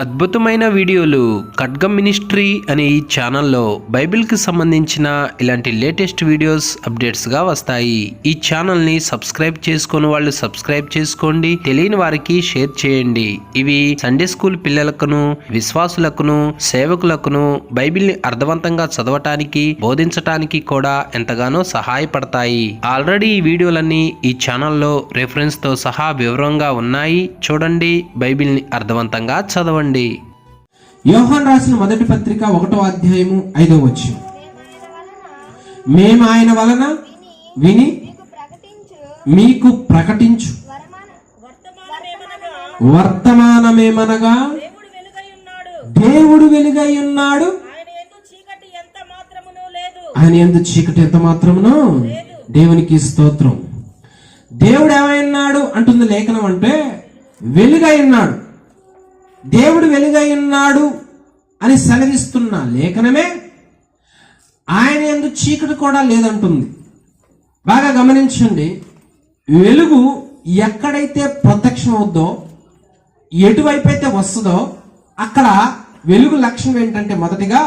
అద్భుతమైన వీడియోలు ఖడ్గం మినిస్ట్రీ అనే ఈ ఛానల్లో బైబిల్కి సంబంధించిన ఇలాంటి లేటెస్ట్ వీడియోస్ అప్డేట్స్గా వస్తాయి. ఈ ఛానల్ని సబ్స్క్రైబ్ చేసుకుని వాళ్ళు సబ్స్క్రైబ్ చేసుకోండి, తెలియని వారికి షేర్ చేయండి. ఇవి సండే స్కూల్ పిల్లలకును, విశ్వాసులకును, సేవకులకును బైబిల్ని అర్థవంతంగా చదవటానికి, బోధించటానికి కూడా ఎంతగానో సహాయపడతాయి. ఆల్రెడీ ఈ వీడియోలన్నీ ఈ ఛానల్లో రెఫరెన్స్ తో సహా వివరంగా ఉన్నాయి. చూడండి, బైబిల్ని అర్థవంతంగా చదవండి. యోహాను రాసిన మొదటి పత్రిక 1వ అధ్యాయము 5వ వచనం. మేము ఆయన వలన విని మీకు ప్రకటించు వర్తమానమేమనగా దేవుడు వెలుగై ఉన్నాడు, ఆయన యందు చీకటి ఎంత మాత్రమును. దేవునికి స్తోత్రం. దేవుడు ఏమైనాడు అంటుంది లేఖనం అంటే వెలుగై ఉన్నాడు. దేవుడు వెలుగై ఉన్నాడు అని సెలవిస్తున్న లేఖనమే ఆయన యందు చీకటి కూడా లేదంటుంది. బాగా గమనించండి, వెలుగు ఎక్కడైతే ప్రత్యక్షం అవుద్దో, ఎటువైపు అయితే వస్తుందో అక్కడ వెలుగు లక్షణం ఏంటంటే మొదటిగా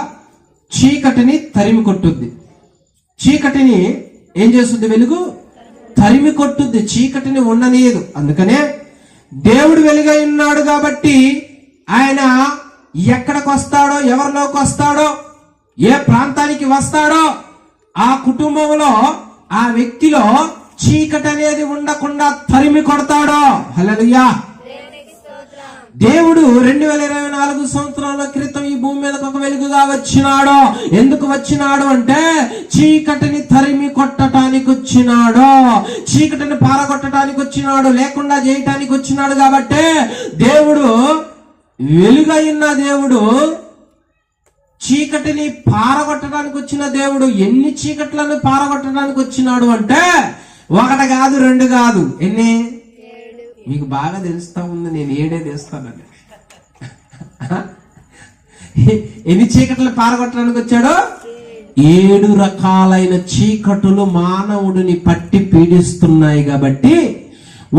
చీకటిని తరిమి కొట్టుద్ది. చీకటిని ఏం చేస్తుంది? వెలుగు తరిమి కొట్టుద్ది, చీకటిని ఉండనీయదు. అందుకనే దేవుడు వెలుగై ఉన్నాడు కాబట్టి ఆయన ఎక్కడికి వస్తాడో, ఎవరిలోకి వస్తాడో, ఏ ప్రాంతానికి వస్తాడో ఆ కుటుంబంలో, ఆ వ్యక్తిలో చీకటి అనేది ఉండకుండా తరిమి కొడతాడో. హల్లెలూయా. దేవుడు 2024 సంవత్సరాల క్రితం ఈ భూమి మీదకు ఒక వెలుగుగా వచ్చినాడు. ఎందుకు వచ్చినాడు అంటే చీకటిని తరిమి కొట్టడానికి వచ్చినాడు, చీకటిని పారగొట్టడానికి వచ్చినాడు, లేకుండా చేయటానికి వచ్చినాడు. కాబట్టి దేవుడు వెలుగైన దేవుడు, చీకటిని పారగొట్టడానికి వచ్చిన దేవుడు. ఎన్ని చీకట్లను పారగొట్టడానికి వచ్చినాడు అంటే ఒకటి కాదు, రెండు కాదు, ఎన్ని? మీకు బాగా తెలుస్తా ఉంది, నేను 7 తెస్తానండి. ఎన్ని చీకట్లు పారగొట్టడానికి వచ్చాడో? 7 రకాలైన చీకటులు మానవుడిని పట్టి పీడిస్తున్నాయి. కాబట్టి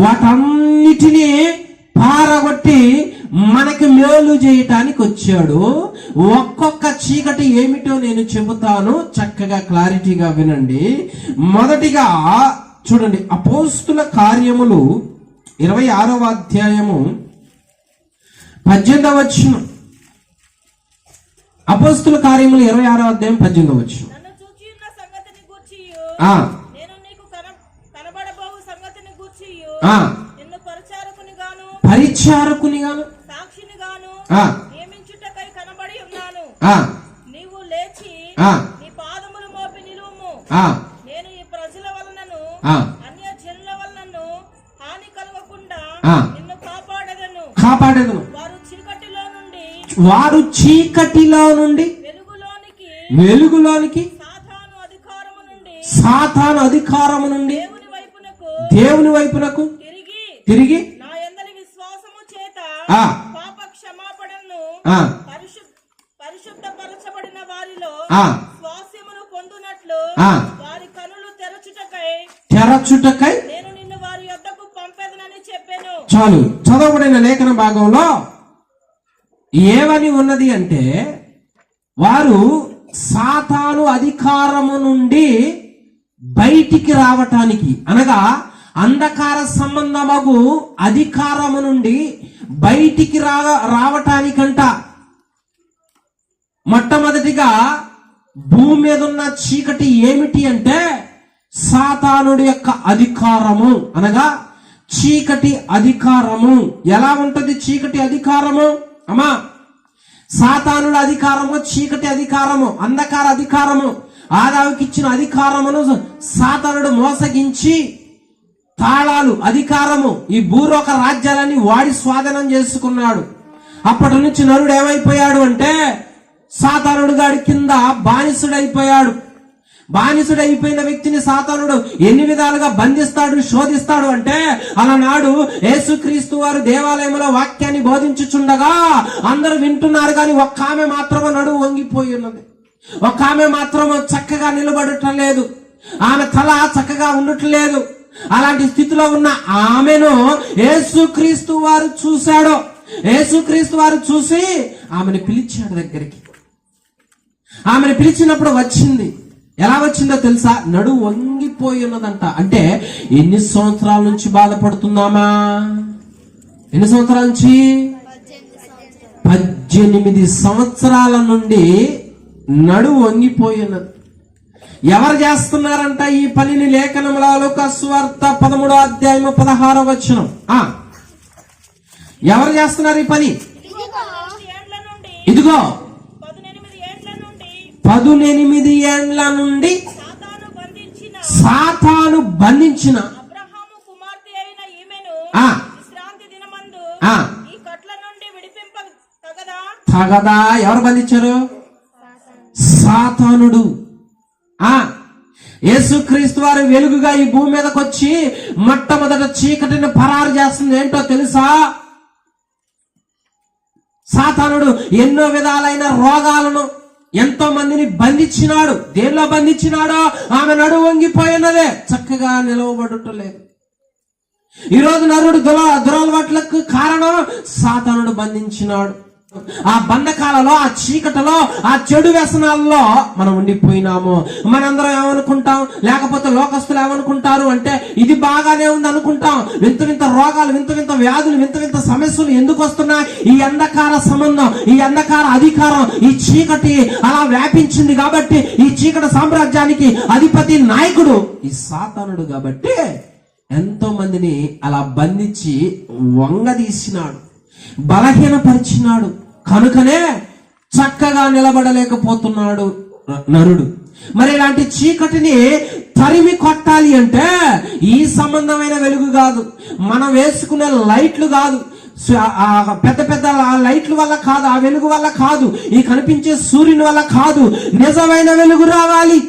వాటన్నిటినీ పారగొట్టి మనకి మేలు చేయటానికి వచ్చాడు. ఒక్కొక్క చీకటి ఏమిటో నేను చెబుతాను, చక్కగా క్లారిటీగా వినండి. మొదటిగా చూడండి, అపోస్తుల కార్యములు 26వ అధ్యాయము 18వ వచనం. అపోస్తుల కార్యములు 26వ అధ్యాయం 18వ వచనం. పరిచారకుని గాను సాక్షిని గాను నియమించుటకై కనబడి ఉన్నాను. నీవు లేచి నీ పాదములు మోపి నిలువుము. నేను ఈ ప్రజల వలనను అన్య జనుల వలనను హాని కలగకుండా నిన్ను కాపాడెదను. వారు చీకటిలో నుండి వెలుగులోనికి సాతాను అధికారము నుండి దేవుని వైపునకు తిరిగి పాప క్షమాపణను పరిశుద్ధపరచబడిన వారిలో స్వాస్యమును పొందునట్లు వారి కనులు తెరచుటకై నేను నిన్ను వారి యొద్దకు పంపెదనని చెప్పాను. చాలు. చదవబడిన లేఖన భాగంలో ఏమని ఉన్నది అంటే వారు సాతాను అధికారము నుండి బయటికి రావటానికి, అనగా అంధకార సంబంధమగు అధికారము నుండి బయటికి రావటానికంట మొట్టమొదటిగా భూమి మీద ఉన్న చీకటి ఏమిటి అంటే సాతానుడి యొక్క అధికారము, అనగా చీకటి అధికారము. ఎలా ఉంటది చీకటి అధికారము? అమ్మా, సాతానుడి అధికారము, చీకటి అధికారము, అంధకార అధికారము. ఆదాముకి ఇచ్చిన అధికారమును సాతానుడు మోసగించి తాళాలు, అధికారము, ఈ భూలోక రాజ్యాలన్నీ వాడి స్వాధీనం చేసుకున్నాడు. అప్పటి నుంచి నరుడు ఏమైపోయాడు అంటే సాతానుడు గాడి కింద బానిసుడైపోయాడు. బానిసుడైపోయిన వ్యక్తిని సాతానుడు ఎన్ని విధాలుగా బంధిస్తాడు, శోధిస్తాడు అంటే అలనాడు యేసుక్రీస్తు వారు దేవాలయంలో వాక్యాన్ని బోధించుచుండగా అందరూ వింటున్నారు, కానీ ఒక్క ఆమె మాత్రమే నడుము వంగిపోయి ఉన్నది. ఒక్క ఆమె మాత్రం చక్కగా నిలబడటం లేదు, ఆమె తల చక్కగా ఉండటం లేదు. అలాంటి స్థితిలో ఉన్న ఆమెను యేసుక్రీస్తు వారు చూశాడు. యేసుక్రీస్తు వారు చూసి ఆమెను పిలిచాడు దగ్గరికి. ఆమెను పిలిచినప్పుడు వచ్చింది. ఎలా వచ్చిందో తెలుసా? నడుము వంగిపోయి ఉన్నదంట. అంటే ఎన్ని సంవత్సరాల నుంచి బాధపడుతున్నామా? ఎన్ని సంవత్సరాల నుంచి? 18 సంవత్సరాల నుండి నడుము వంగిపోయి ఉన్నది. ఎవరు చేస్తున్నారంట ఈ పనిని? లేఖనములో లూకాసు సువార్త 13వ అధ్యాయము 16వ వచనం. ఎవరు చేస్తున్నారు ఈ పని? ఇదిగో 18 ఏండ్ల నుండి సాతాను బంధించిన తగదా. ఎవరు బంధించారు? సాతానుడు. యేసుక్రీస్తు వారు వెలుగుగా ఈ భూమి మీదకి వచ్చి మొట్టమొదట చీకటిని పరారు చేస్తుంది. ఏంటో తెలుసా? సాతానుడు ఎన్నో విధాలైన రోగాలను, ఎంతో మందిని బంధించినాడు. దేనిలో బంధించినాడో? ఆమె నడుము వంగిపోయినదే, చక్కగా నిలవబడటలేదు. ఈరోజు నరుడు దురలవాట్లకు కారణం సాతానుడు బంధించినాడు. ఆ బంధకాలలో, ఆ చీకటిలో, ఆ చెడు వ్యసనాల్లో మనం ఉండిపోయినాము. మనందరం ఏమనుకుంటాం? లేకపోతే లోకస్తులు ఏమనుకుంటారు అంటే ఇది బాగానే ఉంది అనుకుంటాం. వింత వింత రోగాలు, వింత వింత వ్యాధులు, వింత వింత సమస్యలు ఎందుకు వస్తున్నాయి? ఈ అంధకార సంబంధం, ఈ అంధకార అధికారం, ఈ చీకటి అలా వ్యాపించింది కాబట్టి, ఈ చీకటి సామ్రాజ్యానికి అధిపతి నాయకుడు ఈ సాతానుడు కాబట్టి ఎంతో మందిని అలా బంధించి వంగదీసినాడు, బలహీనపరిచినాడు. కనుకనే చక్కగా నిలబడలేకపోతున్నాడు నరుడు. మరి ఇలాంటి చీకటిని తరిమి కొట్టాలి అంటే ఈ సంబంధమైన వెలుగు కాదు, మనం వేసుకునే లైట్లు కాదు, పెద్ద పెద్ద లైట్ల వల్ల కాదు, ఆ వెలుగు వల్ల కాదు, ఈ కనిపించే సూర్యుని వల్ల కాదు. నిజమైన వెలుగు రావాలి,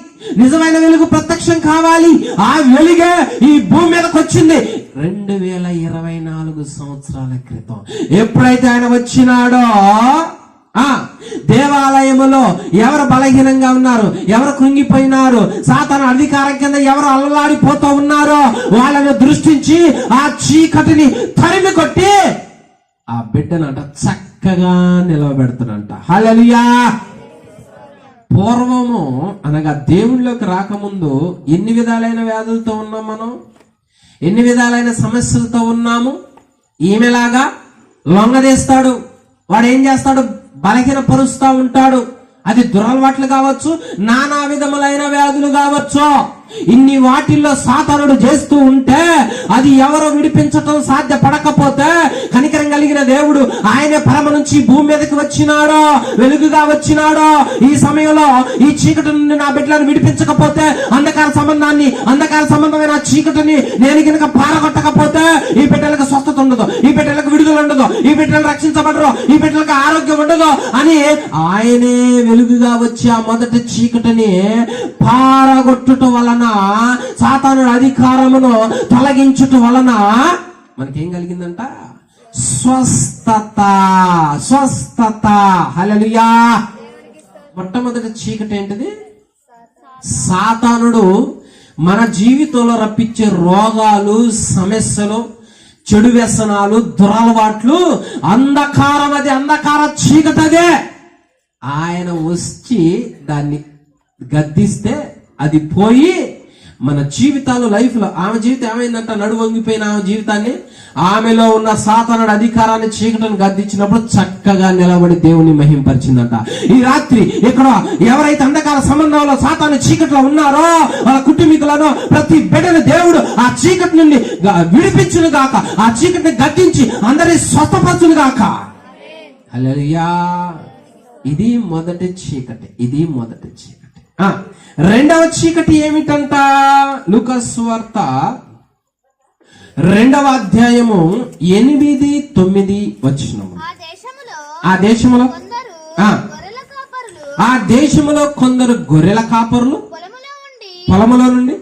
నిజమైన వెలుగు ప్రత్యక్షం కావాలి. ఆ వెలుగే ఈ భూమి మీదకి వచ్చింది 2024 సంవత్సరాల క్రితం. ఎప్పుడైతే ఆయన వచ్చినాడో దేవాలయములో ఎవరు బలహీనంగా ఉన్నారు, ఎవరు కృంగిపోయినారు, సాతాను అధికారం కింద ఎవరు అల్లలాడిపోతూ ఉన్నారో వాళ్ళని దృష్టించి ఆ చీకటిని తరిమి కొట్టి ఆ బిడ్డనంట చక్కగా నిలవబెడుతున్నంట. హల్లెలూయా. పూర్వము అనగా దేవుళ్ళలోకి రాకముందు ఎన్ని విధాలైన వ్యాధులతో ఉన్నాం మనం, ఎన్ని విధాలైన సమస్యలతో ఉన్నాము. ఈమెలాగా లొంగదీస్తాడు. వాడు ఏం చేస్తాడు? బలహీన పరుస్తూ ఉంటాడు. అది దురలవాట్లు కావచ్చు, నానా విధములైన వ్యాధులు కావచ్చు. ఇన్ని వాటిల్లో సాతానుడు చేస్తూ ఉంటే అది ఎవరో విడిపించటం సాధ్యపడకపోతే కనికరం కలిగిన దేవుడు ఆయనే పరమ నుంచి భూమి మీదకి వచ్చినాడో, వెలుగుగా వచ్చినాడో. ఈ సమయంలో ఈ చీకటి నుండి నా బిడ్డలను విడిపించకపోతే, అంధకార సంబంధమైన చీకటిని నేను కనుక పారగొట్టకపోతే ఈ బిడ్డలకు స్వస్థత ఉండదు, ఈ బిడ్డలకు విడుదల ఉండదు, ఈ బిడ్డలు రక్షించబడరు, ఈ బిడ్డలకు ఆరోగ్యం ఉండదు అని ఆయనే వెలుగుగా వచ్చి ఆ మొదటి చీకటిని పారగొట్టుట వలన, సాతానుడి అధికారమును తొలగించుట వలన మనకేం కలిగిందంట? స్వస్థత. హల్లెలూయా. మొట్టమొదటి చీకటి ఏంటిది? సాతానుడు మన జీవితంలో రప్పించే రోగాలు, సమస్యలు, చెడు వ్యసనాలు, దురలవాట్లు, అంధకారం. అది అంధకార చీకటి. అదే ఆయన వచ్చి దాన్ని గద్దిస్తే అది పోయి మన జీవితాలు, లైఫ్ లో ఆమె జీవితం ఏమైందంట? నడుము వంగిపోయిన ఆమె జీవితాన్ని, ఆమెలో ఉన్న సాతానుడి అధికారాన్ని, చీకటిని గద్దించినప్పుడు చక్కగా నిలబడి దేవుని మహింపరిచిందంట. ఈ రాత్రి ఇక్కడ ఎవరైతే అంధకార సంబంధంలో సాతాను చీకటిలో ఉన్నారో వాళ్ళ కుటుంబీకులను, ప్రతి బిడ్డను దేవుడు ఆ చీకటి నుండి విడిపించును గాక, ఆ చీకటిని గద్దించి అందరి స్వస్థపరచును గాక. హల్లెలూయా. ఇది మొదటి చీకటి. రెండవ చీకటి ఏమిటంట? లూకాసు సువార్త 2వ అధ్యాయము 8-9 వచనము. ఆ దేశములో కొందరు గొర్రెల కాపరులు పొలములో నుండి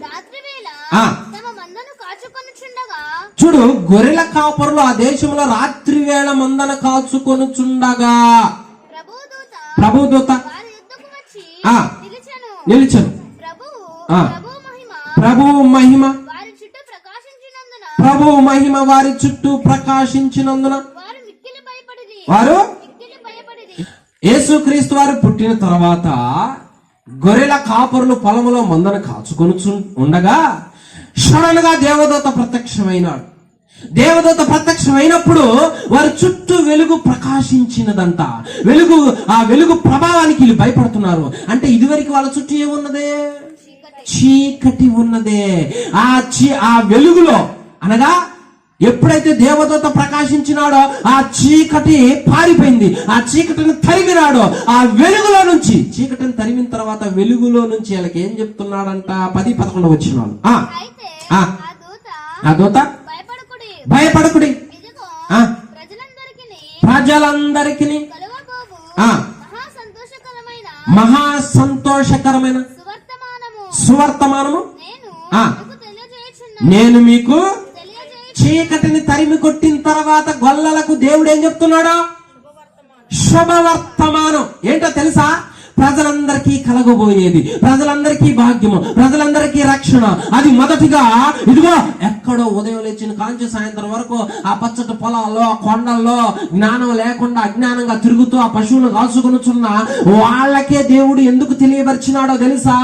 చూడు, గొర్రెల కాపరులు ఆ దేశంలో రాత్రి వేళ మందను కాచుకొనుచుండగా ప్రభుదూత నిలిచెను. ప్రభువు మహిమ వారి చుట్టూ ప్రకాశించినందున వారు మిక్కిలి భయపడిరి. యేసుక్రీస్తు వారు పుట్టిన తర్వాత గొర్రెల కాపరులు పొలములో మందను కాచుకొనుచు ఉండగా సడన్ గా దేవదూత ప్రత్యక్షమైనాడు. దేవదూత ప్రత్యక్షమైనప్పుడు వారి చుట్టూ వెలుగు ప్రకాశించినదంట. ఆ వెలుగు ప్రభావానికి వీళ్ళు భయపడుతున్నారు. అంటే ఇదివరకు వాళ్ళ చుట్టూ ఏమున్నదే? చీకటి ఉన్నదే. ఆ వెలుగులో అనగా ఎప్పుడైతే దేవదూత ప్రకాశించినాడో ఆ చీకటి పారిపోయింది. ఆ చీకటిని తరిమినాడో ఆ వెలుగులో నుంచి, చీకటిని తరిమిన తర్వాత వెలుగులో నుంచి వీళ్ళకి ఏం చెప్తున్నాడంట? 10-11 వచ్చినాడు. అయితే ఆ దూత భయపడకుడి, ఇదిగో ఆ ప్రజలందరికీ ప్రజలందరికీ కలుగబోవు ఆ మహా మహా సంతోషకరమైన సంతోషకరమైన సువర్తమానము సువర్తమానము నేను ఆ. మీకు తెలియజేయుచున్నాను. నేను మీకు తెలియజేయు చీకటిని తరిమి కొట్టిన తర్వాత గొల్లలకు దేవుడు ఏం చెప్తున్నాడు? శుభవర్తమానం. ఏంటో తెలుసా? ప్రజలందరికీ కలగబోయేది, ప్రజలందరికీ భాగ్యము, ప్రజలందరికీ రక్షణ. అది మొదటిగా ఇదిగో ఎక్కడో ఉదయం లేచిన కాంచి సాయంత్రం వరకు ఆ పచ్చటి పొలాల్లో, ఆ కొండల్లో జ్ఞానం లేకుండా అజ్ఞానంగా తిరుగుతూ ఆ పశువులు కాసుకొనుచున్న వాళ్ళకే దేవుడు ఎందుకు తెలియపరిచినాడో తెలుసా?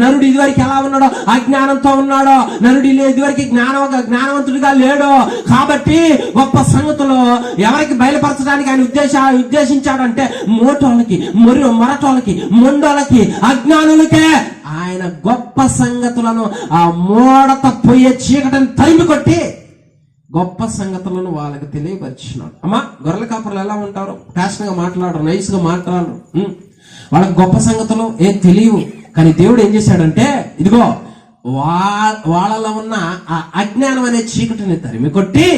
నరుడు ఇదివరకు ఎలా ఉన్నాడో? అజ్ఞానంతో ఉన్నాడో. నరుడు ఇదివరకు జ్ఞానవంతుడిగా లేడో. కాబట్టి గొప్ప సంగతులు ఎవరికి బయలుపరచడానికి ఆయన ఉద్దేశించాడంటే మోటోళ్ళకి, మొరటోళ్ళకి, మొండోళ్ళకి, అజ్ఞానులకే ఆయన గొప్ప సంగతులను, ఆ మోడత పోయే చీకటిని తరిమి కొట్టి గొప్ప సంగతులను వాళ్ళకి తెలియపరిచినాడు. అమ్మా, గొర్రెల కాపరులు ఎలా ఉంటారు? ఫ్యాషన్ గా మాట్లాడరు, నైస్ గా మాట్లాడరు. వాళ్ళకి గొప్ప సంగతులు ఏం తెలియవు. కానీ దేవుడు ఏం చేశాడంటే ఇదిగో వాళ్ళలో ఉన్న ఆ అజ్ఞానం అనే చీకటిని తరిమి కొట్టి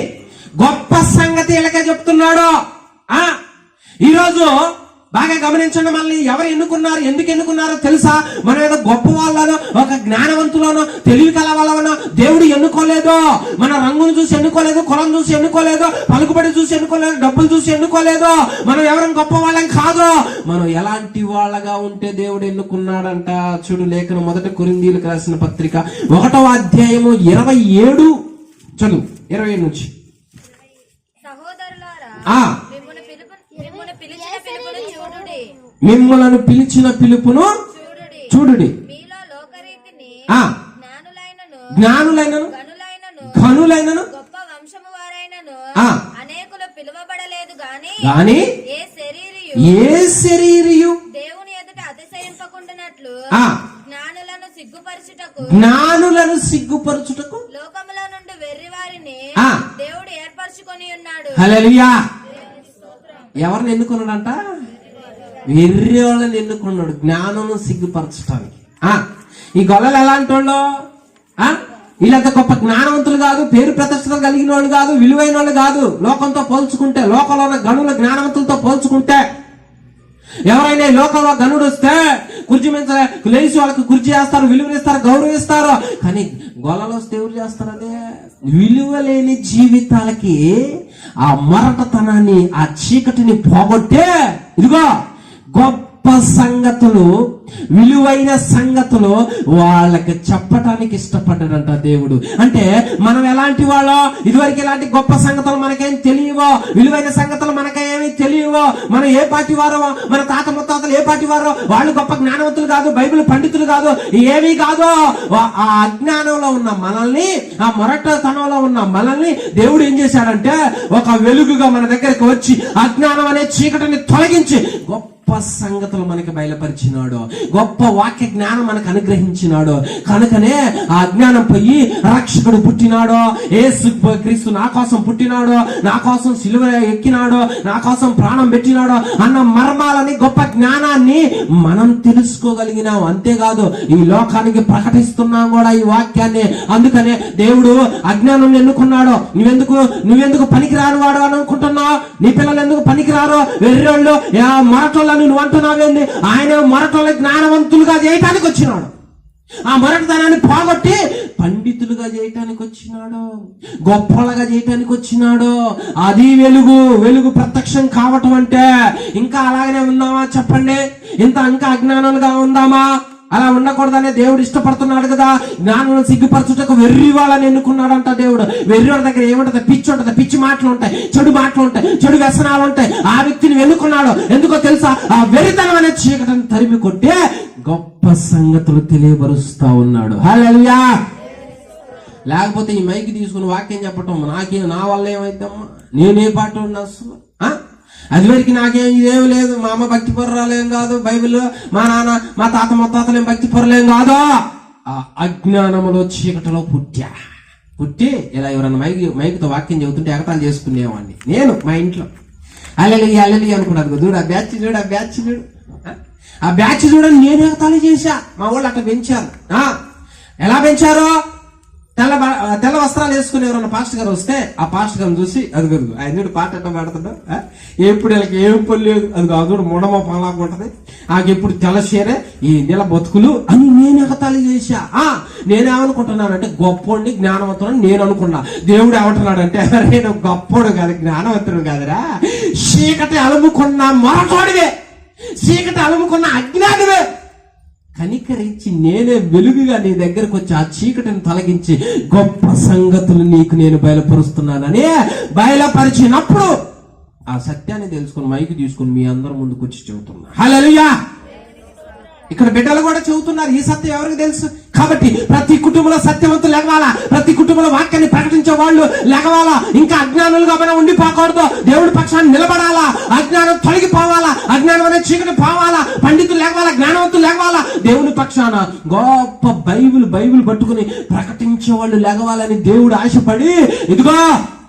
గొప్ప సంగతి వీళ్ళకే చెప్తున్నాడు. ఈరోజు బాగా గమనించండి. మళ్ళీ ఎవరు ఎన్నుకున్నారు, ఎందుకు ఎన్నుకున్నారో తెలుసా? మనం ఏదో గొప్ప వాళ్ళనో, ఒక జ్ఞానవంతులనో, తెలివి కల వాళ్ళనో దేవుడు ఎన్నుకోలేదు. మన రంగును చూసి ఎన్నుకోలేదు, కులం చూసి ఎన్నుకోలేదు, పలుకుబడి చూసి ఎన్నుకోలేదు, డబ్బులు చూసి ఎన్నుకోలేదు. మనం ఎవరైనా గొప్ప వాళ్ళం కాదు. మనం ఎలాంటి వాళ్ళగా ఉంటే దేవుడు ఎన్నుకున్నాడంట. చూడు, లేఖనం 1 కొరింథీయులకు రాసిన పత్రిక 1వ అధ్యాయము 27 చదువు. 27 నుంచి. సహోదరులారా, మిమ్మల్ని పిలిచిన పిలుపును చూడుడి. మీలో లోకరీతిని జ్ఞానులైనను ఘనులైనను గొప్ప వంశము వారైనను ఆ. అనేకులు పిలువబడలేదు గాని ఏ శరీరియు దేవుని ఎదుట అతిశయింపకుండానట్లు ఆ. జ్ఞానులను సిగ్గుపరచుటకు లోకములో నుండి వెర్రివారిని ఆ. దేవుడు ఏర్పరచుకొని ఉన్నాడు. హల్లెలూయా. ఎవరిని ఎన్నుకున్నాడంట? వెర్రి వాళ్ళని ఎన్నుకున్నాడు, జ్ఞానం సిగ్గుపరచడానికి. ఈ గొల్లలు ఎలాంటి వాళ్ళు? వీళ్ళంత గొప్ప జ్ఞానవంతులు కాదు, పేరు ప్రతిష్టలు కలిగిన వాళ్ళు కాదు, విలువైన వాళ్ళు కాదు. లోకంతో పోల్చుకుంటే, లోకంలో ఉన్న గనుల జ్ఞానవంతులతో పోల్చుకుంటే, ఎవరైనా లోకంలో గనుడు వస్తే కుర్చీ మీద లేచి వాళ్ళకి కుర్చీ చేస్తారు, విలువనిస్తారు, గౌరవిస్తారు. కానీ గొల్లలు వస్తే ఎవరు చేస్తారు? అదే విలువ లేని జీవితాలకి ఆ మరటతనాన్ని, ఆ చీకటిని పోగొట్టే ఇదిగో గొప్ప సంగతులు, విలువైన సంగతులు వాళ్ళకి చెప్పటానికి ఇష్టపడ్డాడంట దేవుడు. అంటే మనం ఎలాంటి వాళ్ళో? ఇదివరకు ఇలాంటి గొప్ప సంగతులు మనకేం తెలియవో, విలువైన సంగతులు మనకేమీ తెలియవో. మనం ఏ పార్టీ వారో, మన తాత ముత్తాతలు ఏ పార్టీ వారో, వాళ్ళు గొప్ప జ్ఞానవంతులు కాదు, బైబిల్ పండితులు కాదు, ఏమీ కాదు. ఆ అజ్ఞానంలో ఉన్న మనల్ని, ఆ మొరటతనంలో ఉన్న మనల్ని దేవుడు ఏం చేశాడంటే ఒక వెలుగుగా మన దగ్గరికి వచ్చి అజ్ఞానం అనే చీకటిని తొలగించి గొప్ప సంగతులు మనకి బయలుపరిచినాడు, గొప్ప వాక్య జ్ఞానం మనకు అనుగ్రహించినాడు. కనుకనే ఆ జ్ఞానం పోయి రక్షకుడు పుట్టినాడో, యేసు క్రీస్తు నా కోసం పుట్టినాడో, నా కోసం సిలువ ఎక్కినాడో, నా కోసం ప్రాణం పెట్టినాడో అన్న మర్మాలని, గొప్ప జ్ఞానాన్ని మనం తెలుసుకోగలిగినాం. అంతేకాదు ఈ లోకానికి ప్రకటిస్తున్నాం కూడా ఈ వాక్యాన్ని. అందుకనే దేవుడు అజ్ఞానం ఎన్నుకున్నాడు. నువ్వెందుకు పనికిరాని వాడు అని అనుకుంటున్నావు? నీ పిల్లలు ఎందుకు పనికిరారో? వెర్రోళ్ళు, మరటోళ్ళని నువ్వు అంటున్నావేంది? ఆయన మరటోళ్ళ జ్ఞానవంతులుగా చేయటానికి వచ్చినాడు. ఆ మరటతనాన్ని పోగొట్టి పండితులుగా చేయటానికి వచ్చినాడు, గొప్పలుగా చేయటానికి వచ్చినాడు. అది వెలుగు ప్రత్యక్షం కావటం అంటే. ఇంకా అలాగనే ఉందామా చెప్పండి? ఇంకా అజ్ఞానాలుగా ఉందామా? అలా ఉండకూడదనే దేవుడు ఇష్టపడుతున్నాడు కదా. జ్ఞానం సిగ్గుపరచుటకు వెర్రి వాళ్ళని ఎన్నుకున్నాడంట దేవుడు. వెర్రివాడి దగ్గర ఏముంటది? పిచ్చి ఉంటది, పిచ్చి మాటలు ఉంటాయి, చెడు మాటలు ఉంటాయి, చెడు వ్యసనాలు ఉంటాయి. ఆ వ్యక్తిని ఎన్నుకున్నాడు. ఎందుకో తెలుసా? ఆ వెర్రితనం అనే చీకటిని తరిమి కొట్టే గొప్ప సంగతులు తెలియపరుస్తా ఉన్నాడు. హల్లెలూయా. లేకపోతే ఈ మైకి తీసుకుని వాక్యం చెప్పటం నా వల్ల ఏమైద్దమ్మా, నేనే పాట ఉన్నా అసలు అది వరకు నాకేం ఇదేం లేదు. మా అమ్మ భక్తి పొర్రాలేం కాదు, బైబిల్లో మా నాన్న మా తాత ముత్తాతలేం భక్తి పొరలేం కాదు. ఆ అజ్ఞానములో చీకటిలో పుట్టి ఇలా ఎవరన్నా మైకుతో వాక్యం చెబుతుంటే ఎగతాలు చేసుకునేవాడిని నేను మా ఇంట్లో. అల్లెలి అనుకున్నాను. చూడు ఆ బ్యాచ్ చూడని నేను ఎగతాళి చేశా. మా వాళ్ళు అట్లా పెంచారు. ఎలా పెంచారో? తెల్ల వస్త్రాలు వేసుకుని ఎవరన్నా పాస్టర్ గారు వస్తే ఆ పాస్టర్ గారిని చూసి అది కదుగు ఆయన పాట ఎట్లా పెడుతుంటా, ఎప్పుడు వీళ్ళకి ఏం పని లేదు, అది అదుడు ముడమ పాలాగా ఉంటది, ఎప్పుడు తెల్లసేరే ఈ నెల బతుకులు అని నేను ఎగతాళి చేశా. నేనేమనుకుంటున్నానంటే గొప్పోడిని జ్ఞానవంతుడు నేను అనుకున్నా. దేవుడు ఏమంటున్నాడంటే నేను గొప్పోడు కాదు, జ్ఞానవంతుడు కాదురా, చీకటి అలుముకున్న మొరటోడివే, చీకటి అలుముకున్న అజ్ఞానివే, కనికరించి నేనే వెలుగుగా నీ దగ్గరకు వచ్చి ఆ చీకటిని తొలగించి గొప్ప సంగతులు నీకు నేను బయలుపరుస్తున్నానని బయలుపరిచినప్పుడు ఆ సత్యాన్ని తెలుసుకుని మైకు తీసుకుని మీ అందరి ముందుకు వచ్చి చెబుతున్నా. హల్లెలూయా. ఇక్కడ బిడ్డలు కూడా చెబుతున్నారు. ఈ సత్యం ఎవరికి తెలుసు? కాబట్టి ప్రతి కుటుంబంలో సత్యవంతులు లెగవాలా, ప్రతి కుటుంబంలో వాక్యాన్ని ప్రకటించే వాళ్ళు లెగవాలా. ఇంకా అజ్ఞానులుగా మనం ఉండిపోకూడదు. దేవుడి పక్షాన్ని నిలబడాలా, అజ్ఞానం తొలగిపోవాలా, అజ్ఞానం అనే చీకటి పోవాలా, పండితులు లేవాలా, జ్ఞానవంతులు లేవాలా. దేవుని పక్షాన గొప్ప బైబిల్ పట్టుకుని ప్రకటించే వాళ్ళు లెగవాలని దేవుడు ఆశపడి, ఇదిగో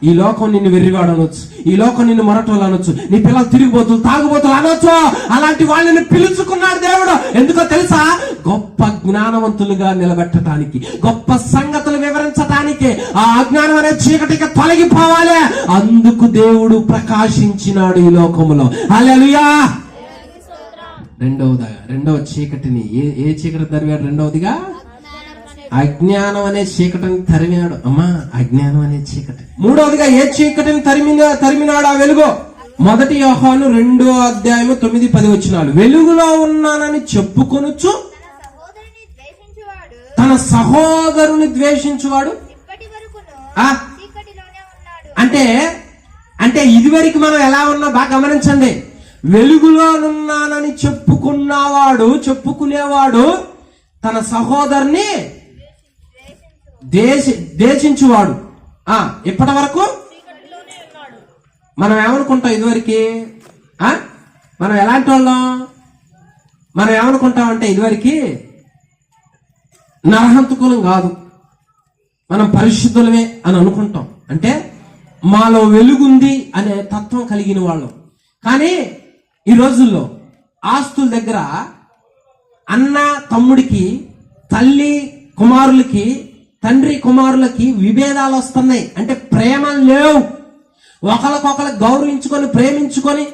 ఈ లోకం నిన్ను వెర్రివాడు అనొచ్చు, ఈ లోకం నిన్ను మొరటోళ్ళు అనొచ్చు, నీ పిల్లలు తిరిగిపోతులు తాగుబోతులు అనొచ్చు, అలాంటి వాళ్ళని పిలుచుకున్నాడు దేవుడు. ఎందుకో తెలుసా? గొప్ప జ్ఞానవంతులుగా నిలబెట్టడానికి, గొప్ప సంగతులు వివరించడానికి. ఆ అజ్ఞానం అనే చీకటికి తొలగిపోవాలి. అందుకు దేవుడు ప్రకాశించినాడు ఈ లోకములో. హల్లెలూయా. రెండవ చీకటిని ఏ చీకటి తరివాడు? రెండవదిగా అజ్ఞానం అనే చీకటిని తరిమినాడు. అమ్మా, అజ్ఞానం అనే చీకటి. మూడవదిగా ఏ చీకటిని తరిమినాడు? ఆ వెలుగు. 1 యోహాను 2:9-10 వెలుగులో ఉన్నానని చెప్పుకొనుచు తన సహోదరుని ద్వేషించువాడు అంటే ఇదివరకు మనం ఎలా ఉన్నా బాగా గమనించండి. వెలుగులో ఉన్నానని చెప్పుకునేవాడు తన సహోదరుని ద్వేషించువాడు. ఇప్పటి వరకు మనం ఏమనుకుంటాం? ఇదివరకు మనం ఎలాంటి వాళ్ళం? మనం ఏమనుకుంటామంటే ఇదివరకు నరహంతకులం కాదు, మనం పరిశుద్ధులమే అని అనుకుంటాం. అంటే మాలో వెలుగుంది అనే తత్వం కలిగిన వాళ్ళం. కానీ ఈ రోజుల్లో ఆస్తుల దగ్గర అన్న తమ్ముడికి, తల్లి కుమారులకి, తండ్రి కుమారులకి విభేదాలు వస్తున్నాయి. అంటే ప్రేమలు లేవు. ఒకరికొకరు గౌరవించుకొని ప్రేమించుకొని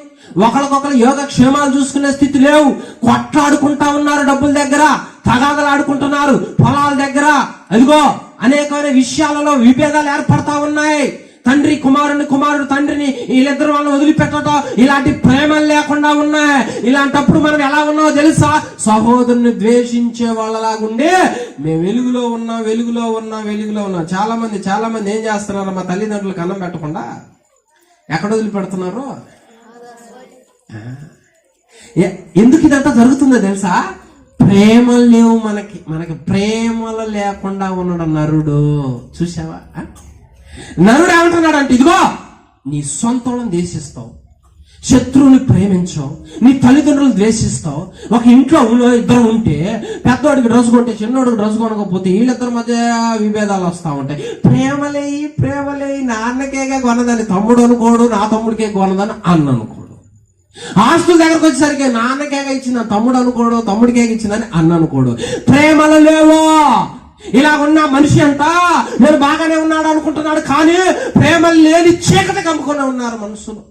ఒకరికొకరు యోగక్షేమాలు చూసుకునే స్థితి లేవు. కొట్లాడుకుంటా ఉన్నారు, డబ్బుల దగ్గర తగాదలు ఆడుకుంటున్నారు, పొలాల దగ్గర. అదిగో అనేకమైన విషయాలలో విభేదాలు ఏర్పడతా ఉన్నాయి. తండ్రి కుమారుడు తండ్రిని, వీళ్ళిద్దరు వాళ్ళని వదిలిపెట్టడం, ఇలాంటి ప్రేమలు లేకుండా ఉన్నాయి. ఇలాంటప్పుడు మనం ఎలా ఉన్నామో తెలుసా? సహోదరుని ద్వేషించే వాళ్ళలాగుండి మేము వెలుగులో ఉన్నాం. చాలా మంది ఏం చేస్తున్నారు? మా తల్లిదండ్రులకు అన్నం పెట్టకుండా ఎక్కడ వదిలిపెడుతున్నారు? ఎందుకు ఇదంతా జరుగుతుందో తెలుసా? ప్రేమలు లేవు మనకి ప్రేమలు లేకుండా ఉండడం నరుడు. చూసావా? నరుడు ఏమంటున్నాడు అంటే, ఇదిగో నీ సొంతం ద్వేషిస్తావు, శత్రువుని ప్రేమించవు, నీ తల్లిదండ్రులు ద్వేషిస్తావు. ఒక ఇంట్లో ఇద్దరు ఉంటే పెద్దోడికి డ్రెస్ కొంటే చిన్నోడికి డ్రెస్ కొనకపోతే వీళ్ళిద్దరి మధ్య విభేదాలు వస్తా ఉంటాయి. ప్రేమలేయి నాన్నకేగా కొనదని తమ్ముడు అనుకోడు, నా తమ్ముడికే కొనదని అన్న అనుకోడు. ఆస్తుల దగ్గరకు వచ్చేసరికి నాన్నకేగా ఇచ్చిన తమ్ముడు అనుకోడు, తమ్ముడికేగా ఇచ్చిందని అన్న అనుకోడు. ప్రేమలు లేవో. ఇలా ఉన్న మనిషి అంతా నేను బాగానే ఉన్నాడు అనుకుంటున్నాడు, కానీ ప్రేమలు లేని చీకటి కమ్ముకొని ఉన్నారు మనుషులు.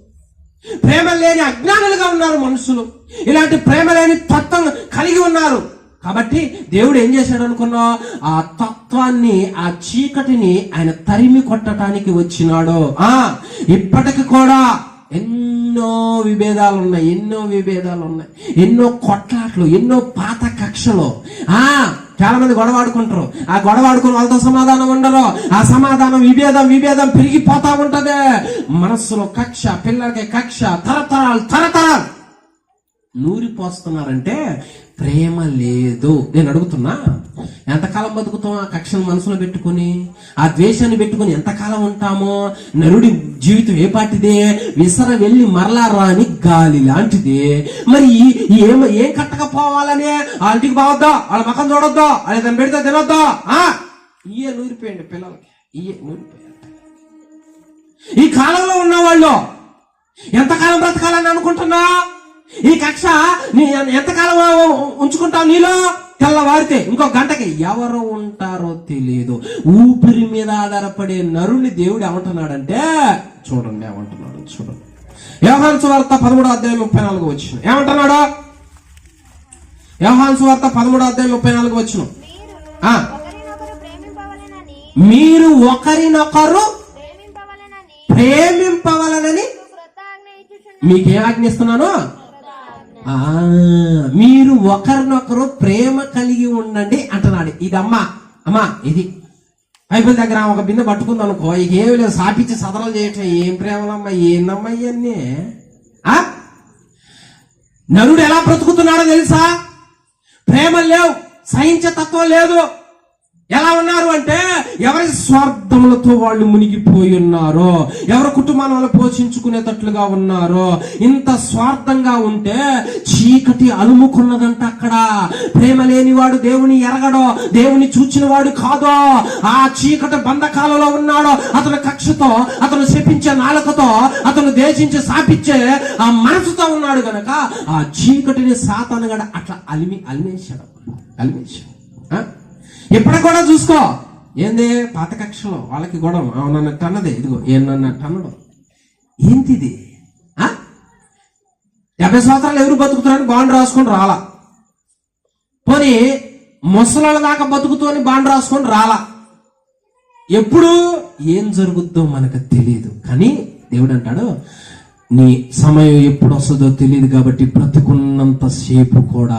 ప్రేమ లేని అజ్ఞానులుగా ఉన్నారు మనుషులు. ఇలాంటి ప్రేమ లేని తత్వం కలిగి ఉన్నారు. కాబట్టి దేవుడు ఏం చేశాడు అనుకున్నా? ఆ తత్వాన్ని, ఆ చీకటిని ఆయన తరిమి కొట్టడానికి వచ్చినాడు. ఇప్పటికి కూడా ఎన్నో విభేదాలు ఉన్నాయి, ఎన్నో కొట్లాట్లు, ఎన్నో పాత కక్షలు. చాలా మంది గొడవ ఆడుకుంటారు. ఆ గొడవ ఆడుకుని వాళ్ళతో సమాధానం ఉండరు. ఆ సమాధానం విభేదం పెరిగిపోతా ఉంటది. మనస్సులో కక్ష, పిల్లలకి కక్ష, తరతరాలు నూరిపోస్తున్నారంటే ప్రేమ లేదు. నేను అడుగుతున్నా, ఎంతకాలం బతుకుతాం ఆ కక్షను మనసులో పెట్టుకుని, ఆ ద్వేషాన్ని పెట్టుకుని ఎంతకాలం ఉంటామో? నరుడి జీవితం ఏ పాటిదే? విసర వెళ్ళి మరలా రాని గాలి లాంటిది. మరి ఏం కట్టకపోవాలని? వాళ్ళకి బావద్దా, వాళ్ళ పక్కన చూడొద్దా, వాళ్ళ దాన్ని పెడితే తినొద్దా? ఇయే నూరిపోయండి పిల్లలకి, నూరిపోయారు. ఈ కాలంలో ఉన్నవాళ్ళు ఎంతకాలం బ్రతకాలని అనుకుంటున్నా? ఈ కక్ష ఎంతకాలం ఉంచుకుంటావు నీలో? తెల్లవారితే ఇంకో గంటకి ఎవరు ఉంటారో తెలియదు. ఊపిరి మీద ఆధారపడే నరుని దేవుడు ఏమంటున్నాడంటే, చూడండి ఏమంటున్నాడు, చూడండి. యోహాను సువార్త 13:34 ఏమంటున్నాడు? యోహాను సువార్త 13:34 మీరు ఒకరినొకరు ప్రేమింపవలనని మీకేం ఆజ్ఞిస్తున్నాను? మీరు ఒకరినొకరు ప్రేమ కలిగి ఉండండి అంటున్నాడు. ఇది అమ్మా ఇది బైబిల్ దగ్గర ఒక బిందె పట్టుకుంది అనుకో, ఇక ఏమి లేదు, సాపించి సదరలు చేయటం. ఏం ప్రేమలమ్మా, ఏందమ్మా ఇవన్నీ? నరుడు ఎలా బ్రతుకుతున్నాడో తెలుసా? ప్రేమ లేవు, సహించే తత్వం లేదు. ఎలా ఉన్నారు అంటే, ఎవరి స్వార్థములతో వాళ్ళు మునిగిపోయి ఉన్నారో, ఎవరి కుటుంబాన్ని వాళ్ళు పోషించుకునేటట్లుగా ఉన్నారో. ఇంత స్వార్థంగా ఉంటే చీకటి అలుముకున్నదంట అక్కడ. ప్రేమ లేనివాడు దేవుని ఎరగడో, దేవుని చూచిన వాడు కాదో. ఆ చీకటి బంధకాలలో ఉన్నాడో. అతని కక్షతో, అతను శపించే నాలుకతో, అతను దేశించి శాపించే ఆ మనసుతో ఉన్నాడు గనక ఆ చీకటిని సాతాను గడ అట్లా అలిమేశాడు. ఎప్పటికి కూడా చూసుకో, ఏంది పాత కక్షలో వాళ్ళకి గొడవ, అవునన్నట్టు అన్నదే, ఇదిగో ఏనన్నట్టు అన్నడం. ఏంటిది? 50 సంవత్సరాలు ఎవరు బతుకుతున్నారని బాండ్ రాసుకొని రాలా. పోనీ ముసలాళ్ళ దాకా బతుకుతూని బాండ్ రాసుకొని రాలా. ఎప్పుడు ఏం జరుగుద్దో మనకు తెలియదు. కానీ దేవుడు అంటాడు, నీ సమయం ఎప్పుడు వస్తుందో తెలియదు కాబట్టి బ్రతికున్నంత సేపు కూడా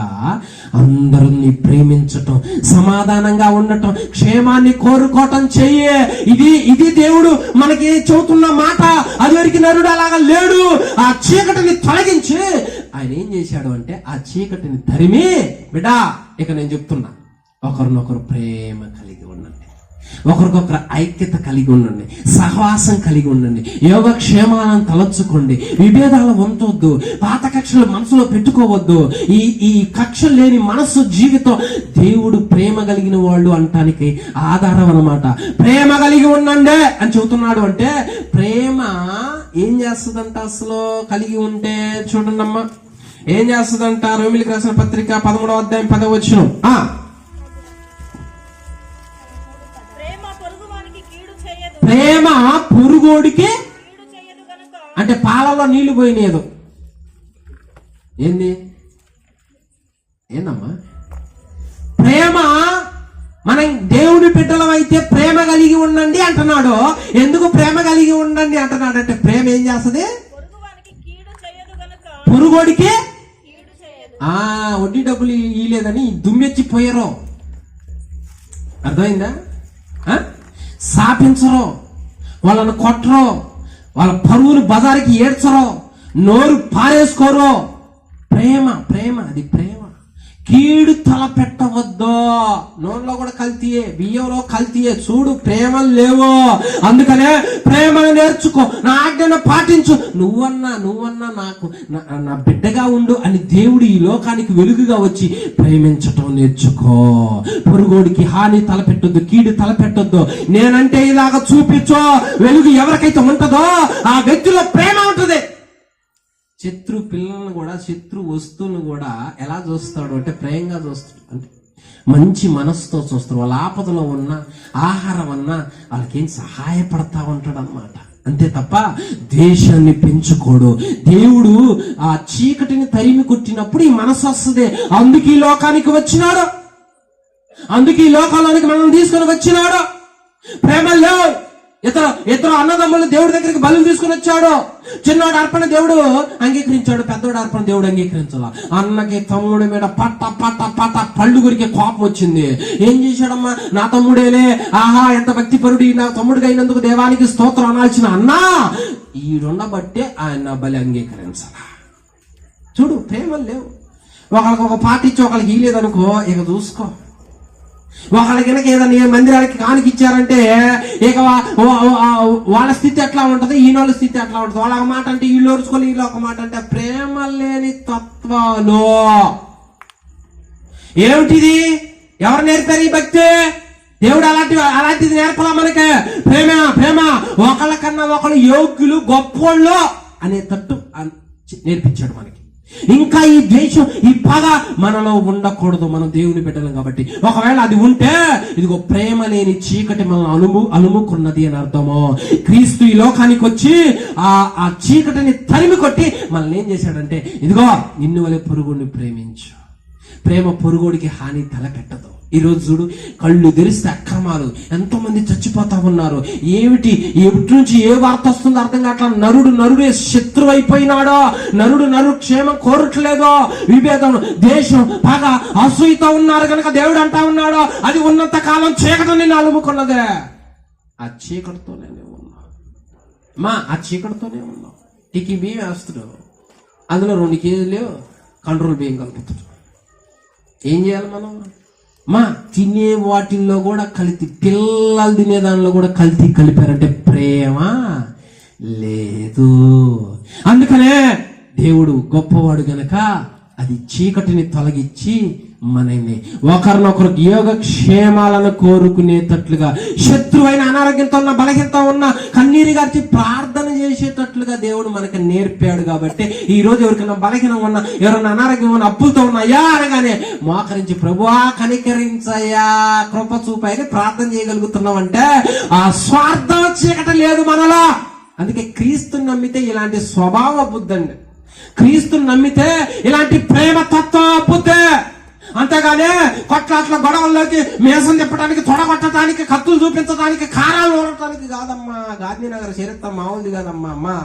అందరినీ ప్రేమించటం, సమాధానంగా ఉండటం, క్షేమాన్ని కోరుకోవటం చెయ్యే. ఇది దేవుడు మనకి చెబుతున్న మాట. అదివరకు నరుడు అలాగా లేడు. ఆ చీకటిని తొలగించి ఆయన ఏం చేశాడు అంటే, ఆ చీకటిని తరిమి, బిడ్డా ఇక నేను చెప్తున్నా, ఒకరినొకరు ప్రేమ కలిగి ఉండండి, ఒకరికొకరు ఐక్యత కలిగి ఉండండి, సహవాసం కలిగి ఉండండి, యోగక్షేమాలను తలచుకోండి, విభేదాలు వంచవద్దు, పాత కక్షలు మనసులో పెట్టుకోవద్దు. ఈ కక్షలు లేని మనస్సు జీవితం దేవుడు ప్రేమ కలిగిన వాళ్ళు అంటానికి ఆధారం అన్నమాట. ప్రేమ కలిగి ఉండండి అని చెబుతున్నాడు అంటే, ప్రేమ ఏం చేస్తుందంట అసలు కలిగి ఉంటే? చూడండి అమ్మా, ఏం చేస్తుందంట? రోమిలికి రాసిన పత్రిక 13:10 ప్రేమ పొరుగోడికి అంటే పాలలో నీళ్లు పోయినేదో. ఏందమ్మా ప్రేమ? మనం దేవుడి బిడ్డలం అయితే ప్రేమ కలిగి ఉండండి అంటున్నాడు. ఎందుకు ప్రేమ కలిగి ఉండండి అంటున్నాడు అంటే, ప్రేమ ఏం చేస్తుంది? పొరుగోడికి వడ్డీ డబ్బులు ఇలేదని దుమ్మెచ్చిపోయారు. అర్థమైందా? శాపించరు, వాళ్ళను కొట్టరు, వాళ్ళ పరువులు బజారుకి ఏడ్చరు, నోరు పారేసుకోరు. ప్రేమ అది ప్రేమ. కీడు తల పెట్టవద్దు. నోట్లో కూడా కల్తీయే, బియ్యంలో కల్తీయే. చూడు, ప్రేమలు లేవు. అందుకనే ప్రేమను నేర్చుకో, నా ఆజ్ఞను పాటించు. నువ్వన్నా నాకు నా బిడ్డగా ఉండు అని దేవుడు ఈ లోకానికి వెలుగుగా వచ్చి ప్రేమించటం నేర్చుకో. పొరుగోడికి హాని తలపెట్టొద్దు, కీడు తలపెట్టొద్దు. నేనంటే ఇలాగ చూపించో. వెలుగు ఎవరికైతే ఉంటుందో ఆ వ్యక్తిలో ప్రేమ ఉంటుంది. శత్రు పిల్లలను కూడా, శత్రు వస్తువును కూడా ఎలా చూస్తాడు అంటే ప్రేమగా చూస్తాడు. అంటే మంచి మనసుతో చూస్తాడు. వాళ్ళ ఆపదలో ఉన్న ఆహారం అన్నా వాళ్ళకేం సహాయపడతా ఉంటాడు అన్నమాట. అంతే తప్ప ద్వేషాన్ని పెంచుకోడు. దేవుడు ఆ చీకటిని తరిమి కొట్టినప్పుడు ఈ మనసు వస్తుంది. అందుకే ఈ లోకానికి వచ్చినాడు, అందుకే ఈ లోకంలోనికి మనం తీసుకొని వచ్చినాడు. ప్రేమ లేవు. ఇతర అన్నదమ్ములు సమయంలో దేవుడి దగ్గరికి బలులు తీసుకుని వచ్చాడు. చిన్నోడు అర్పణ దేవుడు అంగీకరించాడు, పెద్దోడు అర్పణ దేవుడు అంగీకరించాల. అన్నకి తమ్ముడి మీద పట్ట పట్ట పట్ట పళ్ళు గురికి కోపం వచ్చింది. ఏం చేశాడమ్మా, నా తమ్ముడేలే, ఆహా ఎంత భక్తిపరుడు, నా తమ్ముడిగా అయినందుకు దేవానికి స్తోత్రం అనాల్సిన అన్నా ఈడుండబట్టే ఆయన బలి అంగీకరించాల. చూడు, ప్రేమలు లేవు. ఒకళ్ళకి ఒక పాట ఇచ్చి ఒకళ్ళకి ఇయ్యలేదనుకో, ఇక చూసుకో. ఒకళ్ళకి కనుక ఏదైనా మందిరాలకి కానుక ఇచ్చారంటే ఇక వాళ్ళ స్థితి ఎట్లా ఉంటది, ఈయనోళ్ళ స్థితి ఎట్లా ఉంటది. వాళ్ళ ఒక మాట అంటే వీళ్ళు ఓర్చుకోవాలి, వీళ్ళు ఒక మాట అంటే. ప్రేమ లేని తత్వాలు ఏమిటిది? ఎవరు నేర్పారు ఈ భక్తి? దేవుడు అలాంటిది నేర్పలా మనకి. ప్రేమ ఒకళ్ళకన్నా ఒకళ్ళు యోగ్యులు, గొప్పోళ్ళు అనేటట్టు నేర్పించాడు మనకి. ఇంకా ఈ ద్వేషం, ఈ పగ మనలో ఉండకూడదు. మనం దేవుని బిడ్డలం కాబట్టి. ఒకవేళ అది ఉంటే ఇదిగో ప్రేమ లేని చీకటి మనల్ని అలుముకున్నది అని అర్థము. క్రీస్తు ఈ లోకానికి వచ్చి ఆ చీకటిని తరిమి కొట్టి మనల్ని ఏం చేశాడంటే, ఇదిగో నిన్ను వలె పొరుగుడిని ప్రేమించు. ప్రేమ పొరుగోడికి హాని తలపెట్టదు. ఈ రోజు చూడు, కళ్ళు తెరిస్తే అక్రమాలు, ఎంతో మంది చచ్చిపోతా ఉన్నారు. ఏమిటి నుంచి ఏ వార్త వస్తుందో అర్థం కావట్లా. నరుడే శత్రువు అయిపోయినాడో, నరుడు క్షేమం కోరట్లేదో, విభేదం, దేశం, పగ, అసూయతో ఉన్నారు కనుక దేవుడు అంటా ఉన్నాడో, అది ఉన్నంత కాలం చీకటి నిన్ను అలుముకున్నదే. ఆ చీకటితోనే ఉన్నా, ఆ చీకటితోనే ఉన్నావు. టికి బియ్యం వేస్తున్నావు, అందులో 2 కేజీలు లేవు, కంట్రోల్ బియ్యం కలుపుతాడు. ఏం చేయాలి మనం? తినే వాటిల్లో కూడా కల్తీ, పిల్లలు తినే దానిలో కూడా కల్తీ కలిపారంటే ప్రేమ లేదు. అందుకనే దేవుడు గొప్పవాడు గనక అది చీకటిని తొలగించి మనల్ని ఒకరినొకరు యోగక్షేమాలను కోరుకునేటట్లుగా, శత్రువైన అనారోగ్యంతో ఉన్న, బలహీనతో ఉన్న కన్నీరు గార్చి ప్రార్థన చేసేటట్లుగా దేవుడు మనకి నేర్పాడు. కాబట్టి ఈ రోజు ఎవరికైనా బలహీనం ఉన్నా, ఎవరైనా అనారోగ్యం ఉన్న, అప్పులతో ఉన్నాయా అనగానే మోకరించి ప్రభువా కనికరించయ్యా, కృప చూపని ప్రార్థన చేయగలుగుతున్నాం అంటే ఆ స్వార్థం చీకటి లేదు మనలో. అందుకే క్రీస్తుని నమ్మితే ఇలాంటి స్వభావ బుద్ధి అండి. క్రీస్తుని నమ్మితే ఇలాంటి ప్రేమ తత్వ బుద్ధి. అంతేగానే కొట్లాట్ల గొడవల్లోకి మేసం తిప్పడానికి, తొడగొట్టడానికి, కత్తులు చూపించడానికి, కారాలు ఊరటానికి కాదమ్మా. గాంధీనగర్ చరిత్ర మామూలుది కాదమ్మా.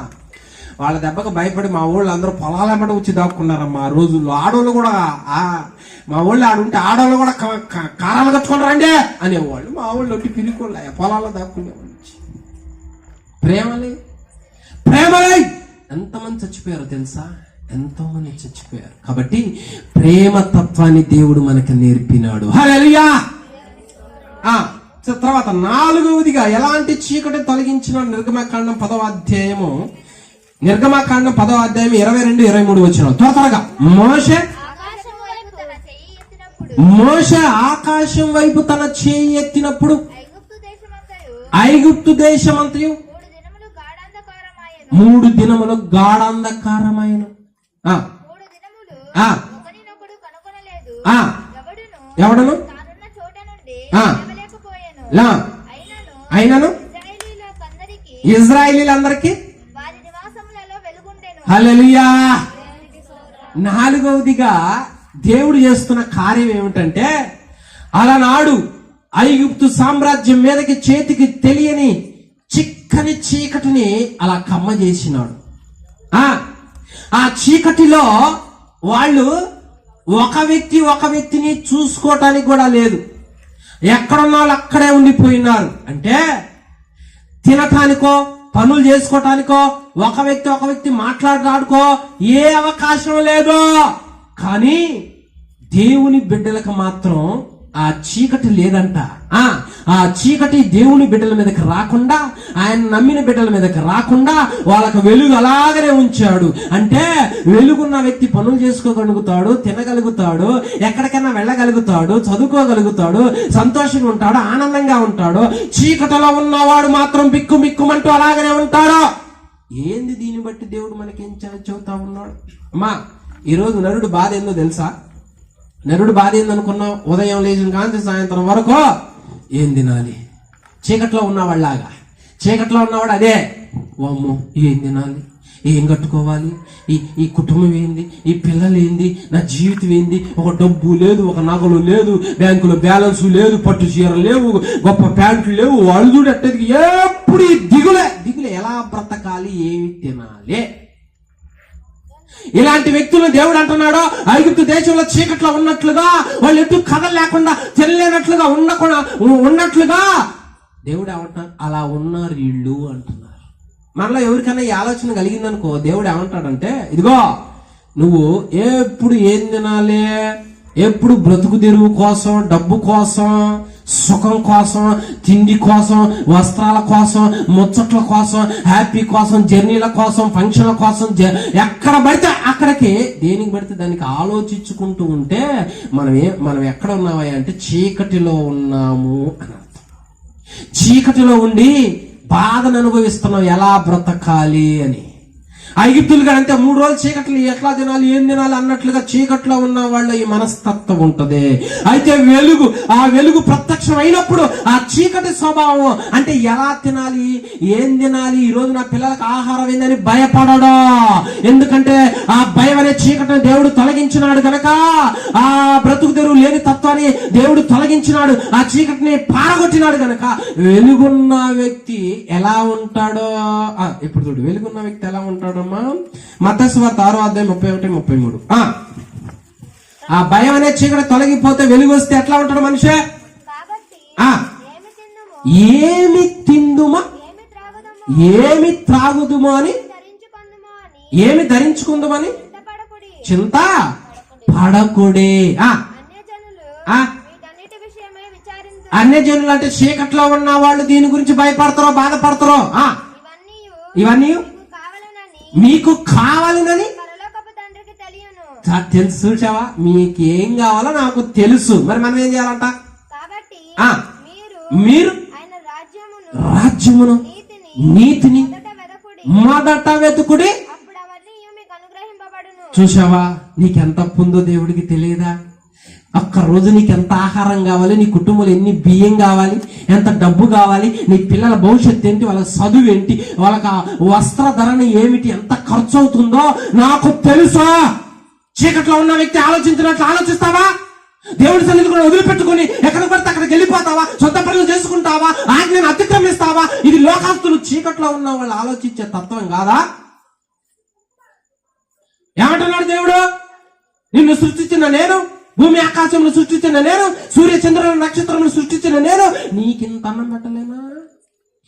వాళ్ళ దెబ్బకు భయపడి మా ఊళ్ళు అందరూ పొలాలెంబడి వచ్చి దాక్కున్నారమ్మా. ఆ రోజుల్లో ఆడోళ్ళు కూడా, మా ఊళ్ళో ఆడుంటే ఆడోళ్ళు కూడా కారాలు కట్టుకొని రండి అనేవాళ్ళు. మా ఊళ్ళో ఒట్టి పిలుకోళ్ళ పొలాల్లో దాక్కునేవాళ్ళు. ప్రేమలే ఎంతమంది చచ్చిపోయారో తెలుసా? ఎంతో మంది చచ్చిపోయారు. కాబట్టి ప్రేమ తత్వాన్ని దేవుడు మనకు నేర్పినాడు. హల్లెలూయా. తర్వాత 4వదిగా ఎలాంటి చీకటి తొలగించిన నిర్గమకాండం 10వ అధ్యాయము 22, 23 వచ్చిన త్వరగా. మోషే ఆకాశం వైపు తన చేయి ఎత్తినప్పుడు ఐగుప్తు దేశమంతయు 3 దినములు గాఢాంధకారమైన. ఎవడను అయినను ఇజ్రాయేలీలందరికీ. హల్లెలూయా. 4వదిగా దేవుడు చేస్తున్న కార్యం ఏమిటంటే, అలనాడు ఐగుప్తు సామ్రాజ్యం మీదకి చేతికి తెలియని చిక్కని చీకటిని అలా కమ్మ చేసినాడు. ఆ చీకటిలో వాళ్ళు ఒక వ్యక్తిని చూసుకోవటానికి కూడా లేదు. ఎక్కడున్న వాళ్ళు అక్కడే ఉండిపోయినారు. అంటే తినటానికో, పనులు చేసుకోవటానికో, ఒక వ్యక్తి మాట్లాడటానికో ఏ అవకాశం లేదు. కానీ దేవుని బిడ్డలకు మాత్రం ఆ చీకటి లేదంట. ఆ చీకటి దేవుని బిడ్డల మీదకి రాకుండా, ఆయన నమ్మిన బిడ్డల మీదకి రాకుండా వాళ్ళకు వెలుగు అలాగనే ఉంచాడు. అంటే వెలుగున్న వ్యక్తి పనులు చేసుకోగలుగుతాడు, తినగలుగుతాడు, ఎక్కడికైనా వెళ్ళగలుగుతాడు, చదువుకోగలుగుతాడు, సంతోషంగా ఉంటాడు, ఆనందంగా ఉంటాడు. చీకటిలో ఉన్నవాడు మాత్రం బిక్కుమంటూ అలాగనే ఉంటాడు. ఏంది దీన్ని బట్టి దేవుడు మనకేం చెబుతా ఉన్నాడు? ఈరోజు నరుడు బాధ ఏందో తెలుసా? నరుడు బాధ ఏందనుకున్నావు? ఉదయం లేచిన కాంతి సాయంత్రం వరకు ఏం తినాలి? చీకట్లో ఉన్నవాళ్ళలాగా. చీకట్లో ఉన్నవాడు అదే, వామ్మో ఏం తినాలి, ఏం కట్టుకోవాలి, ఈ కుటుంబం ఏంది, ఈ పిల్లలు ఏంది, నా జీవితం ఏంది, ఒక డబ్బు లేదు, ఒక నగలు లేదు, బ్యాంకులో బ్యాలెన్స్ లేదు, పట్టు చీరలు లేవు, గొప్ప ప్యాంట్లు లేవు, వాళ్ళు చూడు అట్టేది ఎప్పుడు ఈ దిగులే ఎలా బ్రతకాలి, ఏమి తినాలి. ఇలాంటి వ్యక్తులు దేవుడు అంటున్నాడు, ఐగుప్తు దేశంలో చీకట్లో ఉన్నట్లుగా, వాళ్ళు ఎటు కథ లేకుండా తినలేనట్లుగా ఉన్నట్లుగా దేవుడు ఏమంటున్నారు, అలా ఉన్నారు వీళ్ళు అంటున్నారు. మనలో ఎవరికైనా ఈ ఆలోచన కలిగిందనుకో, దేవుడు ఏమంటాడంటే, ఇదిగో నువ్వు ఎప్పుడు ఏం తినాలి, ఎప్పుడు బ్రతుకు తెరువు కోసం, డబ్బు కోసం, సుఖం కోసం, తిండి కోసం, వస్త్రాల కోసం, ముచ్చట్ల కోసం, హ్యాపీ కోసం, జర్నీల కోసం, ఫంక్షన్ల కోసం, ఎక్కడ పడితే అక్కడికి దేనికి పడితే దానికి ఆలోచించుకుంటూ ఉంటే మనం ఎక్కడ ఉన్నామా అంటే చీకటిలో ఉన్నాము అని అర్థం. చీకటిలో ఉండి బాధను అనుభవిస్తున్నాం, ఎలా బ్రతకాలి అని. ఐగుప్తులు గారు అంతే, 3 రోజులు చీకట్లు ఎట్లా తినాలి, ఏం తినాలి అన్నట్లుగా చీకట్లో ఉన్న వాళ్ళ ఈ మనస్తత్వం ఉంటది. అయితే ఆ వెలుగు ప్రత్యక్షం అయినప్పుడు ఆ చీకటి స్వభావం అంటే ఎలా తినాలి, ఏం తినాలి, ఈ రోజు నా పిల్లలకు ఆహారం ఏందని భయపడడం. ఎందుకంటే ఆ భయం అనే చీకటిని దేవుడు తొలగించినాడు గనక, ఆ బ్రతుకు తెరువు లేని తత్వాన్ని దేవుడు తొలగించినాడు, ఆ చీకటిని పారగొట్టినాడు గనక వెలుగున్న వ్యక్తి ఎలా ఉంటాడో ఇప్పుడు చూడు. వెలుగున్న వ్యక్తి ఎలా ఉంటాడో మత్తయి సువార్త 6:31-33. ఆ భయం అనే చీకటి తొలగిపోతే వెలుగు వస్తే ఎట్లా ఉంటాడు మనిషి? ఏమి తిందుమా, ఏమి త్రాగుదుమో అని, ఏమి ధరించుకుందుమని చింత పడకుడే. అన్యజనులు అంటే చీకట్లో ఉన్న వాళ్ళు దీని గురించి భయపడతారో బాధపడతారో, ఇవన్నీ మీకు కావాలని తెలుసు. చూసావా, మీకేం కావాలో నాకు తెలుసు. మరి మనం ఏం చేయాలంట? మీరు రాజ్యమును నీతిని మొదట వెతుకుడి. చూసావా, నీకెంత ఉందో దేవుడికి తెలియదా? ఒక్క రోజు నీకు ఎంత ఆహారం కావాలి, నీ కుటుంబంలో ఎన్ని బియ్యం కావాలి, ఎంత డబ్బు కావాలి, నీ పిల్లల భవిష్యత్తు ఏంటి, వాళ్ళ చదువు ఏంటి, వాళ్ళకి వస్త్రధరణ ఏమిటి, ఎంత ఖర్చు అవుతుందో నాకు తెలుసా? చీకట్లో ఉన్న వ్యక్తి ఆలోచించినట్లు ఆలోచిస్తావా? దేవుడి సన్నిధి కూడా వదిలిపెట్టుకుని ఎక్కడికి పడితే అక్కడికి వెళ్ళిపోతావా? సొంత పనులు చేసుకుంటావా? ఆజ్ఞను అతిక్రమిస్తావా? ఇది లోకాస్తులు చీకట్లో ఉన్న వాళ్ళు ఆలోచించే తత్వం కాదా? ఏమంటున్నాడు దేవుడు? నిన్ను సృష్టించిన నేను, భూమి ఆకాశంలో సృష్టించిన నేను, సూర్య చంద్రుల నక్షత్రములు సృష్టించిన నేను, నీకింత అన్నం పెట్టలేనా?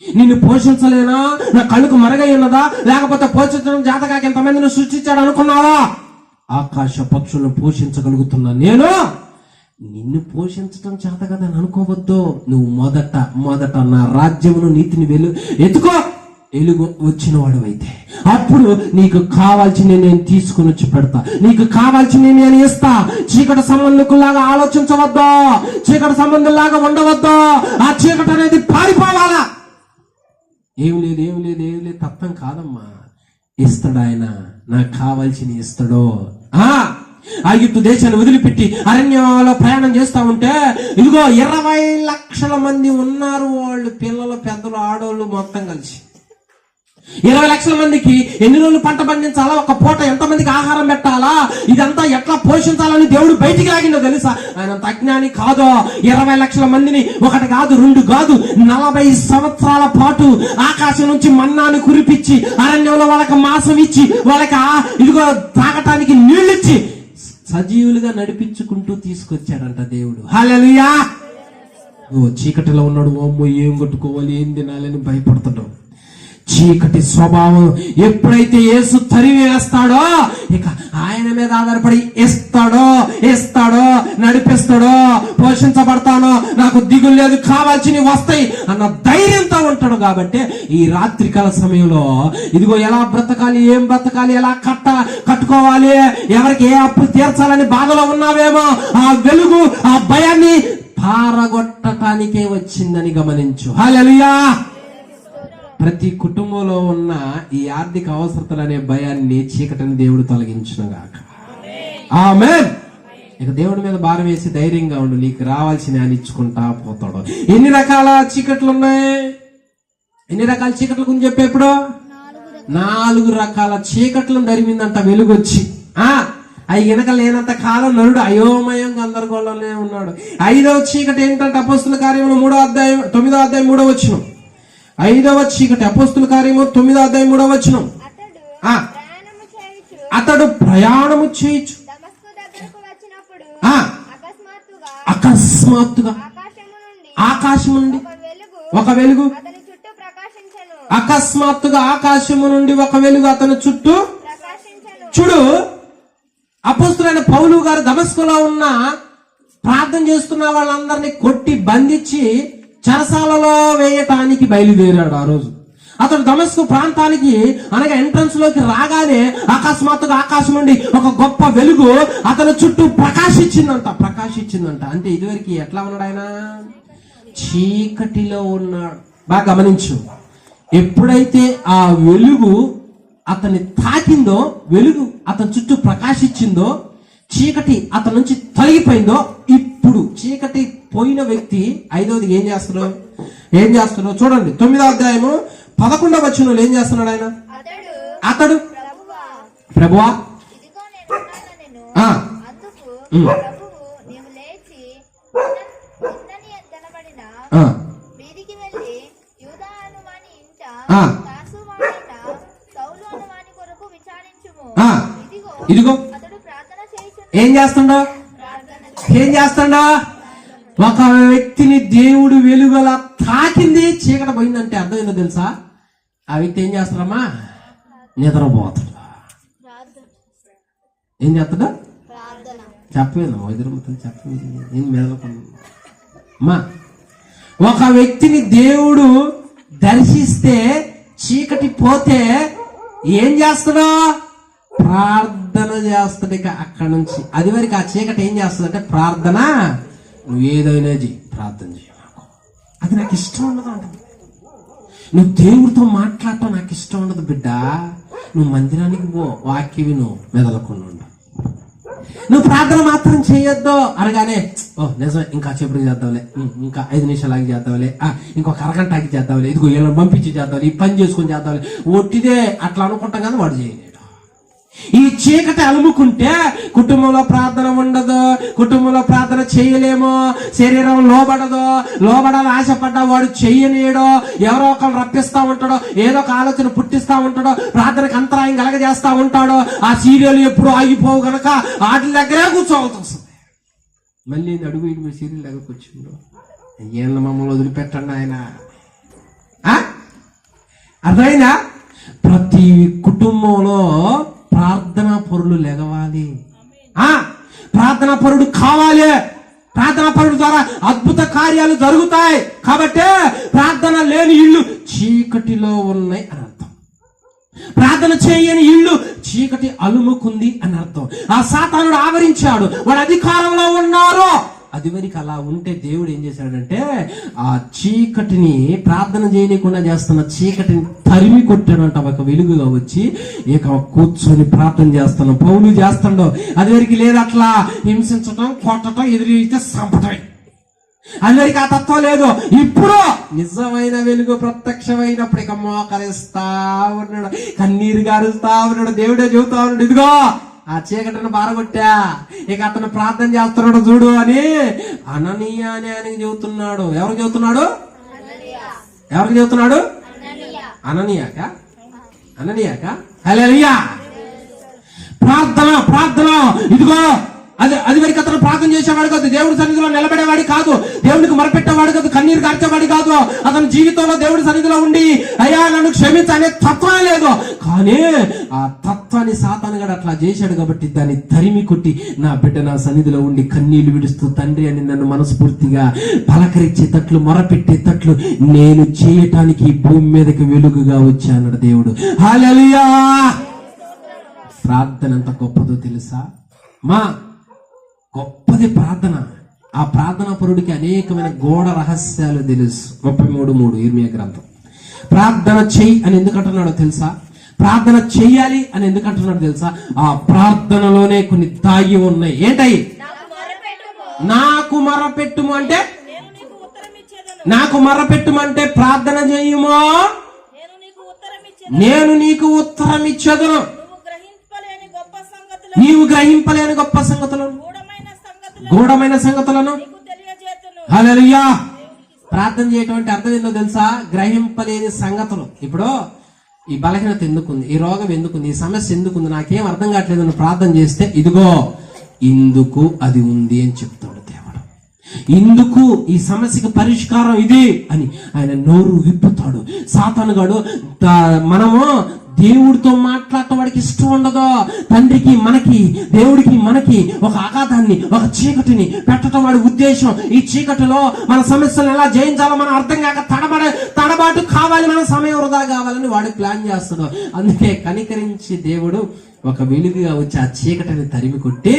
నిన్ను పోషించలేనా? నా కళ్ళకు మరగై ఉన్నదా? లేకపోతే పోషించడం జాతకాకి ఎంతమందిని సృష్టించాడు అనుకున్నావా? ఆకాశ పక్షులను పోషించగలుగుతున్నా నేను నిన్ను పోషించడం చేత కదా అనుకోవద్దు. నువ్వు మొదట నా రాజ్యమును నీతిని ఎత్తుకో. వెలుగు వచ్చిన వాడు అయితే అప్పుడు నీకు కావాల్సింది నేను తీసుకుని వచ్చి పెడతా, నీకు కావాల్సింది నేను ఇస్తా. చీకటి సంబంధులాగా ఆలోచించవద్దు, చీకటి సంబంధులాగా ఉండవద్దు. ఆ చీకటి అనేది పారిపోవాలా. ఏం లేదు తత్వం కాదమ్మా. ఇస్తాడు ఆయన, నాకు కావాల్సింది ఇస్తాడు. ఐగుప్తు దేశాన్ని వదిలిపెట్టి అరణ్యంలో ప్రయాణం చేస్తా ఉంటే ఇదిగో 20 లక్షల మంది ఉన్నారు, వాళ్ళు పిల్లలు, పెద్దలు, ఆడోళ్ళు మొత్తం కలిసి. 20 లక్షల మందికి ఎన్ని రోజులు పంట పండించాలా, ఒక పూట ఎంతమందికి ఆహారం పెట్టాలా, ఇదంతా ఎట్లా పోషించాలని దేవుడు బయటికి లాగిండో తెలుసా? ఆయన అంత అజ్ఞాని కాదు. 20 లక్షల మందిని ఒకటి కాదు, 2 కాదు, 40 సంవత్సరాల పాటు ఆకాశం నుంచి మన్నాను కురిపించి అరణ్యంలో వాళ్ళకి మాంసం ఇచ్చి, వాళ్ళకి ఇదిగో తాగటానికి నీళ్ళిచ్చి సజీవులుగా నడిపించుకుంటూ తీసుకొచ్చాడంట దేవుడు. హల్లెలూయా. చీకటిలో ఉన్నాడు, అమ్మో ఏం కట్టుకోవాలి, ఏం తినాలని భయపడుతున్నాడు. చీకటి స్వభావం ఎప్పుడైతే యేసు తరివేస్తాడో ఇక ఆయన మీద ఆధారపడి ఇస్తాడో నడిపిస్తాడో, పోషించబడతానో, నాకు దిగులు లేదు, కావాల్సినవి వస్తాయి అన్న ధైర్యంతో ఉంటాడు. కాబట్టి ఈ రాత్రికాల సమయంలో ఇదిగో ఎలా బ్రతకాలి, ఏం బ్రతకాలి, ఎలా కట్టుకోవాలి, ఎవరికి ఏ అప్పు తీర్చాలని బాధలో ఉన్నావేమో, ఆ వెలుగు ఆ భయాన్ని పారగొట్టడానికే వచ్చిందని గమనించు. హల్లెలూయా. ప్రతి కుటుంబంలో ఉన్న ఈ ఆర్థిక అవసరతలు అనే భయాన్ని, చీకటిని దేవుడు తొలగించునుగాక. ఆమేన్. ఇక దేవుడి మీద భారం వేసి ధైర్యంగా ఉండు, నీకు రావాల్సిన ఆయన ఇచ్చుకుంటా పోతాడు. ఎన్ని రకాల చీకట్లు ఉన్నాయి? ఎన్ని రకాల చీకట్ల గురించి చెప్పేప్పుడు 4 రకాల చీకట్లను ధరిమిందంట వెలుగొచ్చి. అవి వెనక లేనంత కాలం నరుడు అయోమయం గందరగోళంలో ఉన్నాడు. 5వ చీకటి ఏంటంటే అపోస్తుల కార్యములు 9వ అధ్యాయం 3వ వచనం. 5వ చీకటి అపోస్తుల కార్యము 9వ అధ్యాయం 3వ వచనం. అతడు ప్రయాణము చేయొచ్చు. దమస్కు దగ్గరకు వచ్చినప్పుడు అకస్మాత్తుగా ఆకాశం నుండి ఒక వెలుగు అతని చుట్టూ ప్రకాశించెను. అకస్మాత్తుగా ఆకాశము నుండి ఒక వెలుగు అతని చుట్టూ. చూడు, అపోస్తులైన పౌలు గారు దమస్కులో ఉన్న ప్రార్థన చేస్తున్న వాళ్ళందరినీ కొట్టి బంధించి చెరసాలలో వేయటానికి బయలుదేరాడు. ఆ రోజు అతడు దమస్కు ప్రాంతానికి అనగా ఎంట్రన్స్ లోకి రాగానే అకస్మాత్తుగా ఆకాశం నుండి ఒక గొప్ప వెలుగు అతని చుట్టూ ప్రకాశించిందంట. అంటే ఇదివరకు ఎట్లా ఉన్నాడు ఆయన? చీకటిలో ఉన్నాడు. బాగా గమనించు. ఎప్పుడైతే ఆ వెలుగు అతన్ని తాకిందో, వెలుగు అతని చుట్టూ ప్రకాశించిందో, చీకటి అతని నుంచి తొలగిపోయిందో, ఇప్పుడు చీకటి పోయిన వ్యక్తి 5వది ఏం చేస్తున్నాడు చూడండి. 9వ అధ్యాయము 11వ వచనంలో ఏం చేస్తున్నాడు ఆయన? అతడు ప్రభువా ఇదిగో నేనున్నాను నేను. అందుకు ప్రభువు నీవు లేచి ఇన్నని కనబడిన వీధికి వెళ్ళి యూదా అనువాని ఇంట తార్సు వాడైన సౌలు అనువాని కొరకు విచారించుము. ఇదిగో అతడు ప్రార్థన చేయుచున్నాడు. ఏం చేస్తాడా? ఒక వ్యక్తిని దేవుడు వెలుగులా తాకింది, చీకట పోయిందంటే అర్థమైందో తెలుసా? ఆ వ్యక్తి ఏం చేస్తాడమ్మా? నిద్రపోతాడు. ఏం చేస్తాడా? చెప్పలేదమ్మా, ఎదురుమతలు చెప్పలేదు. నేను మెదలకున్నా. ఒక వ్యక్తిని దేవుడు దర్శిస్తే చీకటి పోతే ఏం చేస్తాడో? ప్రార్థన చేస్తాడు. ఇక అక్కడి నుంచి అది వరకు ఆ చీకటి ఏం చేస్తుందంటే ప్రార్థన. నువ్వు ఏదైనా ప్రార్థన చేయమాకు, అది నాకు ఇష్టం ఉండదు అంటుంది. నువ్వు దేవుడితో మాట్లాడటం నాకు ఇష్టం ఉండదు బిడ్డ. నువ్వు మందిరానికి పో, వాక్య విను, మెదలకుండా ఉండు. నువ్వు ప్రార్థన మాత్రం చేయొద్దు అనగానే నిజమే, ఇంకా చెప్పడానికి చేద్దాంలే, ఇంకా 5 నిమిషాలకి చేద్దాంలే, ఇంకొక అరగంటకి చేద్దాంలే, ఇదిగో వీళ్ళని పంపించి చేద్దాంలే, ఈ పని చేసుకొని చేద్దాంలే, ఒట్టిదే అట్లా అనుకుంటాం కదా. వాడు చేయలేడు. ఈ చీకటి అలుముకుంటే కుటుంబంలో ప్రార్థన ఉండదు, కుటుంబంలో ప్రార్థన చేయలేము, శరీరం లోబడాలని ఆశపడ్డా వాడు చెయ్యనీయడో, ఎవరో ఒకరు రప్పిస్తా ఉంటాడో, ఏదో ఒక ఆలోచన పుట్టిస్తా ఉంటాడో, ప్రార్థనకు అంతరాయం కలగజేస్తా ఉంటాడో. ఆ సీరియల్ ఎప్పుడు ఆగిపోవు గనక వాటి దగ్గరే కూర్చోవాల్సి వస్తుంది. మళ్ళీ అడుగు ఇటు సీరియల్ దగ్గరకు వచ్చిండు, ఏళ్ళ మమ్మల్ని వదిలిపెట్టండి ఆయన. అర్థమైందా? ప్రతి కుటుంబంలో ప్రార్థనా పరులు లెగవాలి, ప్రార్థనా పరుడు కావాలి. ప్రార్థనా పరుడు ద్వారా అద్భుత కార్యాలు జరుగుతాయి. కాబట్టి ప్రార్థన లేని ఇళ్ళు చీకటిలో ఉన్నాయి అని అర్థం. ప్రార్థన చేయని ఇళ్ళు చీకటి అలుముకుంది అని అర్థం. ఆ సాతానుడు ఆవరించాడు, వాడు అధికారంలో ఉన్నారు. అది వరకు అలా ఉంటే దేవుడు ఏం చేశాడంటే ఆ చీకటిని, ప్రార్థన చేయకుండా చేస్తున్న చీకటిని తరిమి కొట్టాడంట. ఒక వెలుగుగా వచ్చి ఇక కూర్చొని ప్రార్థన చేస్తాను. పౌలు చేస్తాడు. అది వరకు లేదు అట్లా హింసించటం, కొట్టడం, ఎదురైతే చంపటం. అది వరకు ఆ తత్వం లేదు. ఇప్పుడు నిజమైన వెలుగు ప్రత్యక్షమైనప్పుడు ఇక మోకరిస్తా ఉన్నాడు, కన్నీరు గారుస్తా ఉన్నాడు. దేవుడే చెబుతా ఉన్నాడు, ఇదిగో ఆ చీకటిని బారగొట్టా, ఇక అతను ప్రార్థన చేస్తున్నాడు చూడు అని అననీయ అని ఆయనకి చెబుతున్నాడు. ఎవరికి చెబుతున్నాడు? అననీయాక హల్లెలూయా. ప్రార్థన ఇదిగో అది వరకు అతను ప్రార్థన చేసేవాడు కాదు, దేవుడి సన్నిధిలో నిలబడేవాడి కాదు, దేవుడికి మొరపెట్టేవాడు కాదు, కన్నీరు కార్చేవాడి కాదు. అతని జీవితంలో దేవుడి సన్నిధిలో ఉండి అయ్యా నన్ను క్షమించనే తత్వమే లేదు. కానీ ఆ తత్వాన్ని సాతానుగాడు అట్లా చేశాడు కాబట్టి దాన్ని తరిమి కొట్టి నా బిడ్డ నా సన్నిధిలో ఉండి కన్నీళ్లు విడుస్తూ తండ్రి అని నన్ను మనస్ఫూర్తిగా పలకరించేటట్లు, మొరపెట్టేటట్లు నేను చేయటానికి భూమి మీదకి వెలుగుగా వచ్చానడు దేవుడు. హల్లెలూయా. ప్రార్థన ఎంత గొప్పదో తెలుసా? గొప్పది ప్రార్థన. ఆ ప్రార్థనా పరుడికి అనేకమైన గోడ రహస్యాలు తెలుసు. 33:3 ఇర్మియా గ్రంథం. ప్రార్థన చెయ్యి అని ఎందుకంటున్నాడో తెలుసా? ప్రార్థన చెయ్యాలి అని ఎందుకంటున్నాడో తెలుసా? ఆ ప్రార్థనలోనే కొన్ని దాగి ఉన్నాయి. ఏంటయి? నాకు మొరపెట్టుము అంటే, నాకు మొరపెట్టుమంటే ప్రార్థన చెయ్యుమో నేను నీకు ఉత్తరం ఇచ్చేదను. నువ్వు గ్రహింపలేని గొప్ప సంగతులు, నీవు గ్రహింపలేని గొప్ప సంగతులను, గూఢమైన సంగతులను నీకు తెలియజేతును. హల్లెలూయా. ప్రార్థన చేయటం అంటే అర్థం ఏందో తెలుసా? గ్రహింపలేని సంగతులు. ఇప్పుడు ఈ బలహీనత ఎందుకుంది, ఈ రోగం ఎందుకుంది, ఈ సమస్య ఎందుకుంది, నాకేం అర్థం కావట్లేదు అని ప్రార్థన చేస్తే, ఇదిగో ఇందుకు అది ఉంది అని చెప్తాడు దేవుడు. ఇందుకు ఈ సమస్యకి పరిష్కారం ఇది అని ఆయన నోరు విప్పుతాడు. సాతానుగాడు మనము దేవుడితో మాట్లాడటం వాడికి ఇష్టం ఉండదు. తండ్రికి మనకి, దేవుడికి మనకి ఒక ఆఘాతాన్ని, ఒక చీకటిని పెట్టడం వాడి ఉద్దేశం. ఈ చీకటిలో మన సమస్యలను ఎలా జయించాలో మనం అర్థం కాక తడబాటు కావాలి, మన సమయం వృధా కావాలని వాడు ప్లాన్ చేస్తాడు. అందుకే కనికరించి దేవుడు ఒక వెలుగుగా వచ్చి ఆ చీకటిని తరిమి కొట్టి,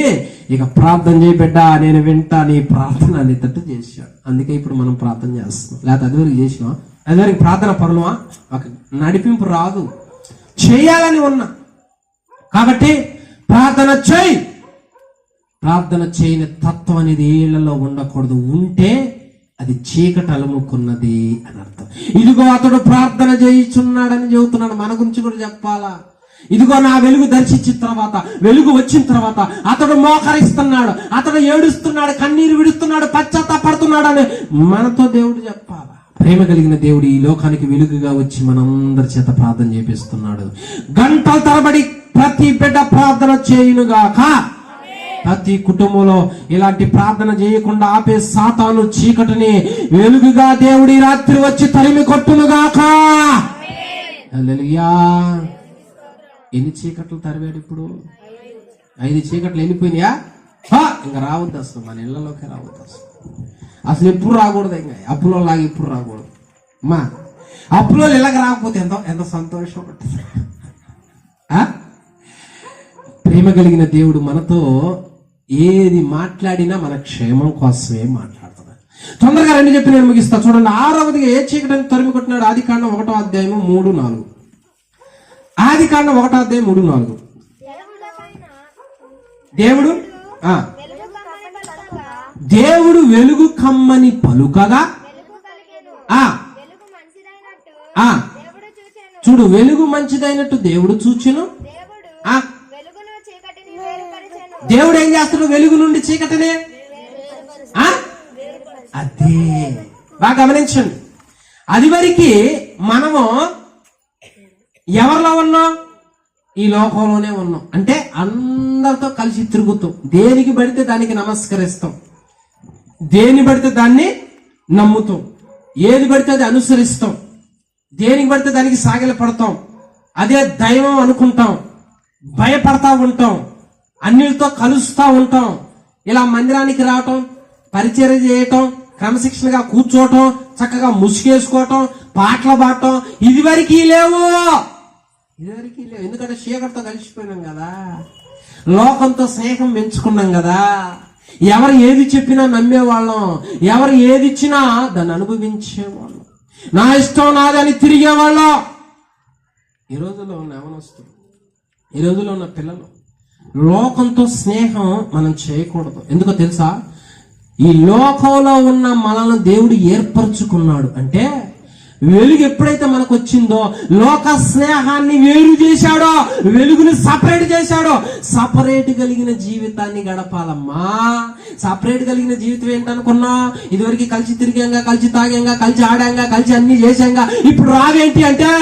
ఇక ప్రార్థన చేయి బిడ్డ, నేను వింటా నీ ప్రార్థన అనేటట్టు చేశాడు. అందుకే ఇప్పుడు మనం ప్రార్థన చేస్తున్నాం. లేకపోతే అదివరకు చేసినాం, అదివరకు ప్రార్థన పరులమా, ఒక నడిపింపు రాదు, చేయాలని ఉన్నా. కాబట్టి ప్రార్థన చేయి. ప్రార్థన చేయని తత్వం అనేది ఏళ్లలో ఉండకూడదు. ఉంటే అది చీకటి అలుముకున్నది అని అర్థం. ఇదిగో అతడు ప్రార్థన చేయుచున్నాడని చెబుతున్నాడు. మన గురించి కూడా చెప్పాలా? ఇదిగో నా వెలుగు దర్శించిన తర్వాత, వెలుగు వచ్చిన తర్వాత అతడు మోకరిస్తున్నాడు, అతడు ఏడుస్తున్నాడు, కన్నీరు విడుస్తున్నాడు, పశ్చాత్తాపడుతున్నాడు అని మనతో దేవుడు చెప్పాలా? ప్రేమ కలిగిన దేవుడు ఈ లోకానికి వెలుగుగా వచ్చి మనందరి చేత ప్రార్థన చేపిస్తున్నాడు. గంటల తరబడి ప్రతి బిడ్డ ప్రార్థన చేయునుగాక. ప్రతి కుటుంబంలో ఇలాంటి ప్రార్థన చేయకుండా ఆపే సాతాను చీకటిని వెలుగుగా దేవుడి రాత్రి వచ్చి తరిమి కొట్టునుగాక. హల్లెలూయా. ఎన్ని చీకట్లు తరివాడు ఇప్పుడు? 5 చీకట్లు వెళ్ళిపోయినాయా? ఇంకా రావద్దు, అసలు మన ఇళ్లలోకి రావద్దు, అసలు ఎప్పుడు రాకూడదు. ఇంకా అప్పులో లాగా ఎప్పుడు రాకూడదు. అమ్మా, అప్పులో ఇళ్ళకి రాకపోతే ఎంత సంతోషం ఉంటుంది. ప్రేమ కలిగిన దేవుడు మనతో ఏది మాట్లాడినా మన క్షేమం కోసమే మాట్లాడుతున్నాడు. తొందరగా రెండు చెప్పి నేను ముగిస్తా. చూడండి, 6వదిగా ఏ చీకటిని తరిమి కొట్టినాడు? ఆదికాండం 1వ అధ్యాయం 3-4. ఆదికాండం 1వ అధ్యాయం 3-4. దేవుడు వెలుగు కమ్మని పలుకగా చూడు, వెలుగు మంచిదైనట్టు దేవుడు చూచెను. దేవుడు ఏం చేస్తాడు? వెలుగు నుండి చీకటిని అదే బాగా గమనించండి. అది వరకు మనము ఎవరిలో ఉన్నాం? ఈ లోకంలోనే ఉన్నాం. అంటే అందరితో కలిసి తిరుగుతాం, దేనికి పడితే దానికి నమస్కరిస్తాం, దేని పడితే దాన్ని నమ్ముతాం, ఏది పడితే అది అనుసరిస్తాం, దేనికి పడితే దానికి సాగిలపడతాం, అదే దైవం అనుకుంటాం, భయపడతా ఉంటాం, అన్నిటితో కలుస్తా ఉంటాం. ఇలా మందిరానికి రావటం, పరిచర్య చేయటం, క్రమశిక్షణగా కూర్చోవటం, చక్కగా ముసుగేసుకోవటం, పాటలు పాడటం ఇదివరకు లేవు. ఎందుకంటే చీకటితో కలిసిపోయినాం కదా, లోకంతో స్నేహం పెంచుకున్నాం కదా, ఎవరు ఏది చెప్పినా నమ్మేవాళ్ళం, ఎవరు ఏది ఇచ్చినా దాన్ని అనుభవించేవాళ్ళం, నా ఇష్టం నాదని తిరిగేవాళ్ళం. ఈ రోజుల్లో ఉన్న యవనస్తులు, ఈ రోజుల్లో ఉన్న పిల్లలు లోకంతో స్నేహం మనం చేయకూడదు. ఎందుకో తెలుసా? ఈ లోకంలో ఉన్న మనల్ని దేవుడు ఏర్పరచుకున్నాడు అంటే, వెలుగు ఎప్పుడైతే మనకు వచ్చిందో లోక స్నేహాన్ని వేరు చేశాడో, వెలుగుని సపరేట్ చేశాడో, సపరేట్ కలిగిన జీవితాన్ని గడపాలమ్మా. సపరేట్ కలిగిన జీవితం ఏంటనుకున్నా? ఇదివరకు కలిసి తిరిగాంగా, కలిసి తాగాంగా, కలిసి ఆడాంగా, కలిసి అన్ని చేశాంగా. ఇప్పుడు రావేంటి అంటే,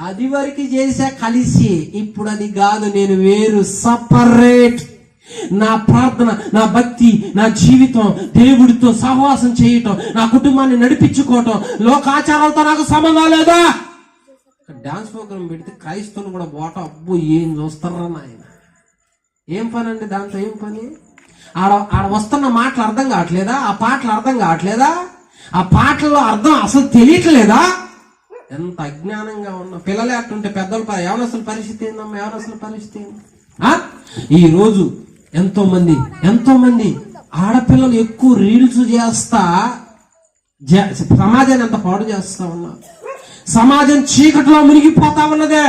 అది వరకు చేసా కలిసి, ఇప్పుడు అది కాదు, నేను వేరు, సపరేట్. నా ప్రార్థన, నా భక్తి, నా జీవితం దేవుడితో సహవాసం చేయటం, నా కుటుంబాన్ని నడిపించుకోవటం, లోకాచారాలతో నాకు సంబంధం లేదా. డాన్స్ ప్రోగ్రామ్ పెడితే క్రైస్తవులు కూడా బోట, అబ్బో ఏం చూస్తారా నాయన, ఏం పని అండి దాంతో? ఏం పని? ఆడ వస్తున్న మాటలు అర్థం కావట్లేదా? ఆ పాటలు అర్థం కావట్లేదా? ఆ పాటల్లో అర్థం అసలు తెలియట్లేదా? ఎంత అజ్ఞానంగా ఉన్న పిల్లలే అట్టుంటే పెద్దల యవనస్తుల పరిస్థితి ఏందమ్మా? యవనస్తుల పరిస్థితి ఏంది? ఈ రోజు ఎంతో మంది ఆడపిల్లలు ఎక్కువ రీల్స్ చేస్తా సమాజాన్ని అంత పాడు చేస్తా ఉన్నారు. సమాజం చీకటిలో మునిగిపోతా ఉన్నదే.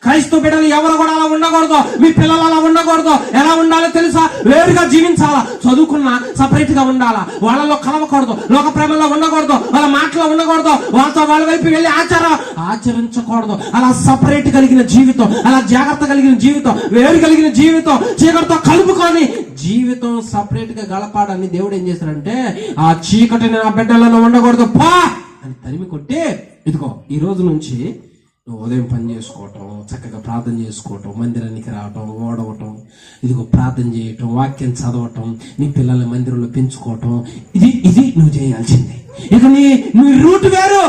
క్రైస్తవ బిడ్డలు ఎవరు కూడా అలా ఉండకూడదు. మీ పిల్లలు అలా ఉండకూడదు. ఎలా ఉండాలో తెలుసా? వేరుగా జీవించాలా, చదువుకున్నా సపరేట్ గా ఉండాలా, వాళ్ళలో కలవకూడదు, లోక ప్రేమలో ఉండకూడదు, వాళ్ళ మాటలో ఉండకూడదు, వాళ్ళతో వాళ్ళ వైపు వెళ్ళి ఆచరించకూడదు. అలా సపరేట్ కలిగిన జీవితం, అలా జాగ్రత్త కలిగిన జీవితం, వేరు కలిగిన జీవితం, చీకటితో కలుపుకొని జీవితం సపరేట్ గా గడపాడని దేవుడు ఏం చేశాడంటే, ఆ చీకటిని నా బిడ్డలలో ఉండకూడదు పా అని తరిమి కొట్టి, ఇదిగో ఈ రోజు నుంచి నువ్వు ఉదయం పని చేసుకోవటం, చక్కగా ప్రార్థన చేసుకోవటం, మందిరానికి రావటం, ఓడవటం, ఇదిగో ప్రార్థన చేయటం, వాక్యం చదవటం, నీ పిల్లల మందిరంలో పెంచుకోవటం, ఇది నువ్వు చేయాల్సిందే. ఇక నీ రూట్ వేరు,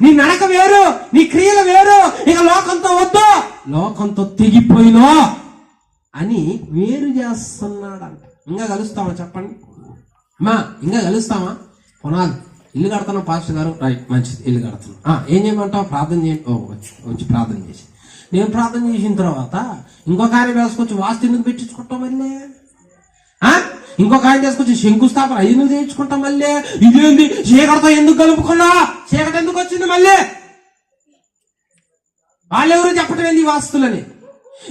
నీ నడక వేరు, నీ క్రియలు వేరు. ఇక లోకంతో వద్దు, లోకంతో తెగిపోయినో అని వేరు చేస్తున్నాడంట. ఇంకా కలుస్తామా చెప్పండి అమ్మా? ఇంకా కలుస్తామా? కొనాలి. ఇల్లు కడతాను పాస్టర్ గారు, రైట్, మంచిది, ఇల్లు కడతాను. ఏం చేయమంటావు? ప్రార్థన చేయండి. వచ్చి ప్రార్థన చేసి, నేను ప్రార్థన చేసిన తర్వాత ఇంకొక ఆయన వేసుకొచ్చి వాస్తు ఎందుకు పెట్టించుకుంటాం మళ్ళీ? ఇంకొక ఆయన తీసుకొచ్చి శంకుస్థాపన ఎందుకు చేయించుకుంటాం మళ్ళీ? ఇదేంది చీకటితో ఎందుకు కలుపుకున్నా? చీకటి ఎందుకు వచ్చింది మళ్ళీ? వాళ్ళెవరు చెప్పటం ఏంది వాస్తులని?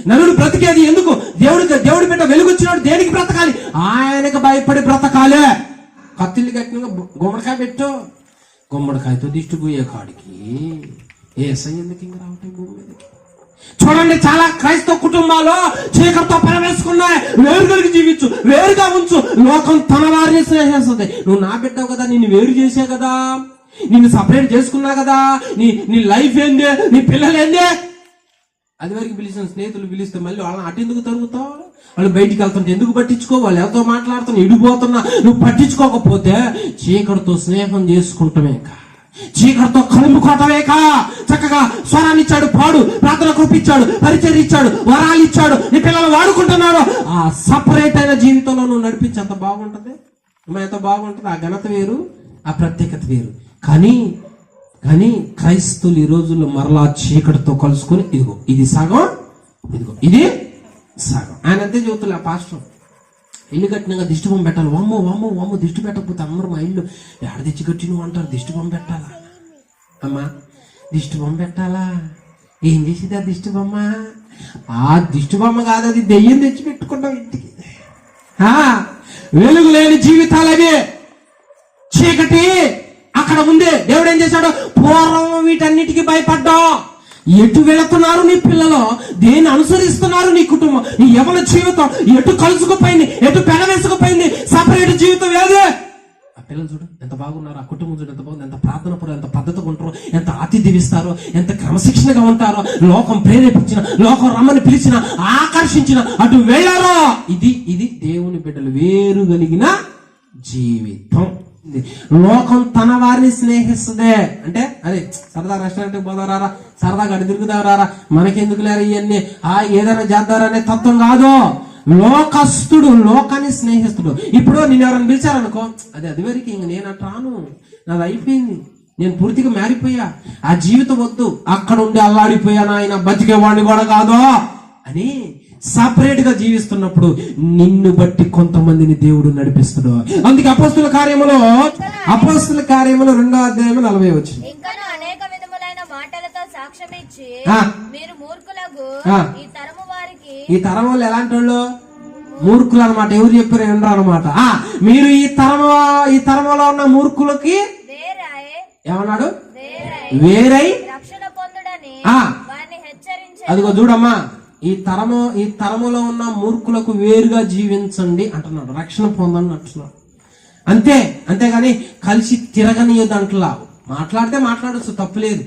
నరుడు బ్రతికేది ఎందుకు? దేవుడి బిడ్డ వెలుగొచ్చినాడు దేనికి బ్రతకాలి? ఆయనకు భయపడి బ్రతకాలే. కత్తిల్లు కట్టిన గుమ్మడికాయ పెట్టు, గుమ్మడికాయతో దిష్టి పోయే కాడికి ఏసై ఎందుకు ఇంకా రావటం భూమి మీదకి? చూడండి, చాలా క్రైస్తవ కుటుంబాలు చీకటితో పరమేసుకున్నాయి. వేరు కలిగి జీవించు, వేరుగా ఉంచు. లోకం తన వారిని స్నేహిస్తుంది. నువ్వు నా బిడ్డవు కదా, నిన్ను వేరు చేసే కదా, నిన్ను సపరేట్ చేసుకున్నా కదా. నీ లైఫ్ ఏంది, నీ పిల్లలు ఏంది? అది వరకు పిలిచిన స్నేహితులు పిలిస్తే మళ్ళీ వాళ్ళని అటు ఎందుకు తరుగుతావు? వాళ్ళు బయటికి వెళ్తుంటే ఎందుకు పట్టించుకో? వాళ్ళు ఎవరితో మాట్లాడుతున్నా ఇడిపోతున్నా నువ్వు పట్టించుకోకపోతే చీకటితో స్నేహం చేసుకుంటామేక, చీకటితో కలుపుకోవటమేక. చక్కగా స్వరాన్ని ఇచ్చాడు, పాడు, ప్రార్థన కృపించాడు, పరిచయం ఇచ్చాడు, వరాలు ఇచ్చాడు, నీ పిల్లలు వాడుకుంటున్నారు. ఆ సపరేట్ అయిన జీవితంలో నువ్వు నడిపించి ఎంత బాగుంటది, ఎంత బాగుంటది. ఆ ఘనత వేరు, ఆ ప్రత్యేకత వేరు. కానీ క్రైస్తవులు ఈ రోజుల్లో మరలా చీకటితో కలుసుకొని, ఇదిగో ఇది సగం, ఇదిగో ఇది సగం. ఆయన అంతే చెబుతులే పాస్టర్, ఇల్లు కట్టినాక దిష్టి బొమ్మ పెట్టాలి. వమ్ము దిష్టి పెట్టకపోతే అందరూ మా ఇల్లు ఎడ తెచ్చి కట్టి నువ్వు అంటారు. దిష్టి బొమ్మ పెట్టాలా అమ్మా? దిష్టి బొమ్మ పెట్టాలా? ఏం చేసేది ఆ దిష్టి బొమ్మ? ఆ దిష్టి బొమ్మ కాదు, అది దెయ్యం తెచ్చి పెట్టుకుంటాం ఇంటికి. వెలుగు లేని జీవితాలవి, చీకటి అక్కడ ఉంది. దేవుడు ఏం చేశాడు? పూర్వం వీటన్నిటికీ భయపడ్డా. ఎటు వెళుతున్నారు నీ పిల్లలు, దేన్ని అనుసరిస్తున్నారు నీ కుటుంబం, నీ యవన జీవితం ఎటు కలుసుకుపోయింది, ఎటు పెనవేసుకుపోయింది. సపరేట్ జీవితం ఏది? ఆ పిల్లలు చూడు ఎంత బాగున్నారు, ఆ కుటుంబం చూడు ఎంత బాగుంది, ఎంత ప్రార్థన పరు, ఎంత పద్ధతిగా ఉంటారో, ఎంత ఆతిథ్యమిస్తారో, ఎంత క్రమశిక్షణగా ఉంటారో. లోకం ప్రేరేపించిన, లోకం రమ్మని పిలిచిన, ఆకర్షించిన అటు వెళ్ళారో. ఇది దేవుని బిడ్డలు వేరు కలిగిన జీవితం. లోకం తన వారిని స్నేహిస్తుంది. అంటే అదే సరదా రెస్టారెంట్కి పోదారా, సరదాగా అడి తిరుగుదారా, మనకెందుకు లేరు ఇవన్నీ, ఏదైనా చేద్దారనే తత్వం కాదు. లోకస్తుడు లోకాన్ని స్నేహిస్తుడు. ఇప్పుడు నేను ఎవరైనా పిలిచారనుకో, అది వరకు ఇంక నేను అట్లా రాను, నాది అయిపోయింది, నేను పూర్తిగా మారిపోయా, ఆ జీవితం వద్దు, అక్కడ ఉండి అల్లాడిపోయాను, ఆయన బతికేవాడిని కూడా కాదు అని సపరేట్ గా జీవిస్తున్నప్పుడు నిన్ను బట్టి కొంతమందిని దేవుడు నడిపిస్తాడు. అందుకే అపోస్తుల కార్యములో 2వ అధ్యాయం 40 వచ్చింది. ఇంకా అనేక విధములైన మాటలతో సాక్ష్యం ఇచ్చి మీరు మూర్ఖులకు ఈ తరము వారికి. ఈ తరం వాళ్ళు ఎలాంటి వాళ్ళు? మూర్ఖులు అనమాట. ఎవరు చెప్పారు ఎండ్రు అనమాట. మీరు ఈ తరములో ఉన్న మూర్ఖులకి ఏమన్నాడు? వేరై రక్షణ పొందుడని వారిని హెచ్చరించారు. అదిగో చూడమ్మా, ఈ తరములో ఉన్న మూర్ఖులకు వేరుగా జీవించండి అంటున్నాడు, రక్షణ పొందండి అంటున్నాడు. అంతేగాని కలిసి తిరగనియదు అంటలా. మాట్లాడితే మాట్లాడచ్చు, తప్పులేదు.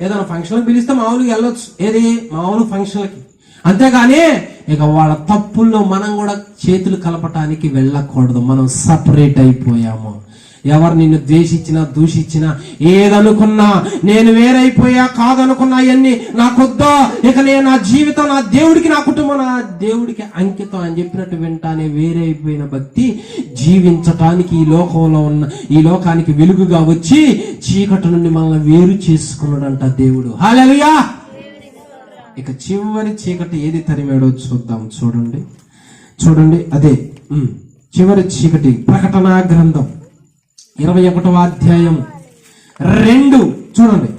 ఏదైనా ఫంక్షన్లకు పిలిస్తే మామూలుగా వెళ్ళొచ్చు, ఏది మామూలు ఫంక్షన్లకి. అంతేగాని ఇక వాళ్ళ తప్పుల్లో మనం కూడా చేతులు కలపటానికి వెళ్ళకూడదు. మనం సపరేట్ అయిపోయాము. ఎవరు నిన్ను ద్వేషించినా, దూషించినా, ఏదనుకున్నా, నేను వేరైపోయా కాదనుకున్నా అవన్నీ నాకొద్దా, ఇక నేను నా జీవితం నా దేవుడికి, నా కుటుంబం నా దేవుడికి అంకితం అని చెప్పినట్టు వెంటనే వేరైపోయిన భక్తి జీవించటానికి ఈ లోకానికి వెలుగుగా వచ్చి చీకటి నుండి మనల్ని వేరు చేసుకున్నాడంట దేవుడు. హల్లెలూయా. ఇక చివరి చీకటి ఏది తరిమాడో చూద్దాం. చూడండి అదే చివరి చీకటి. ప్రకటన గ్రంథం 21వ అధ్యాయం 2 చూడండి.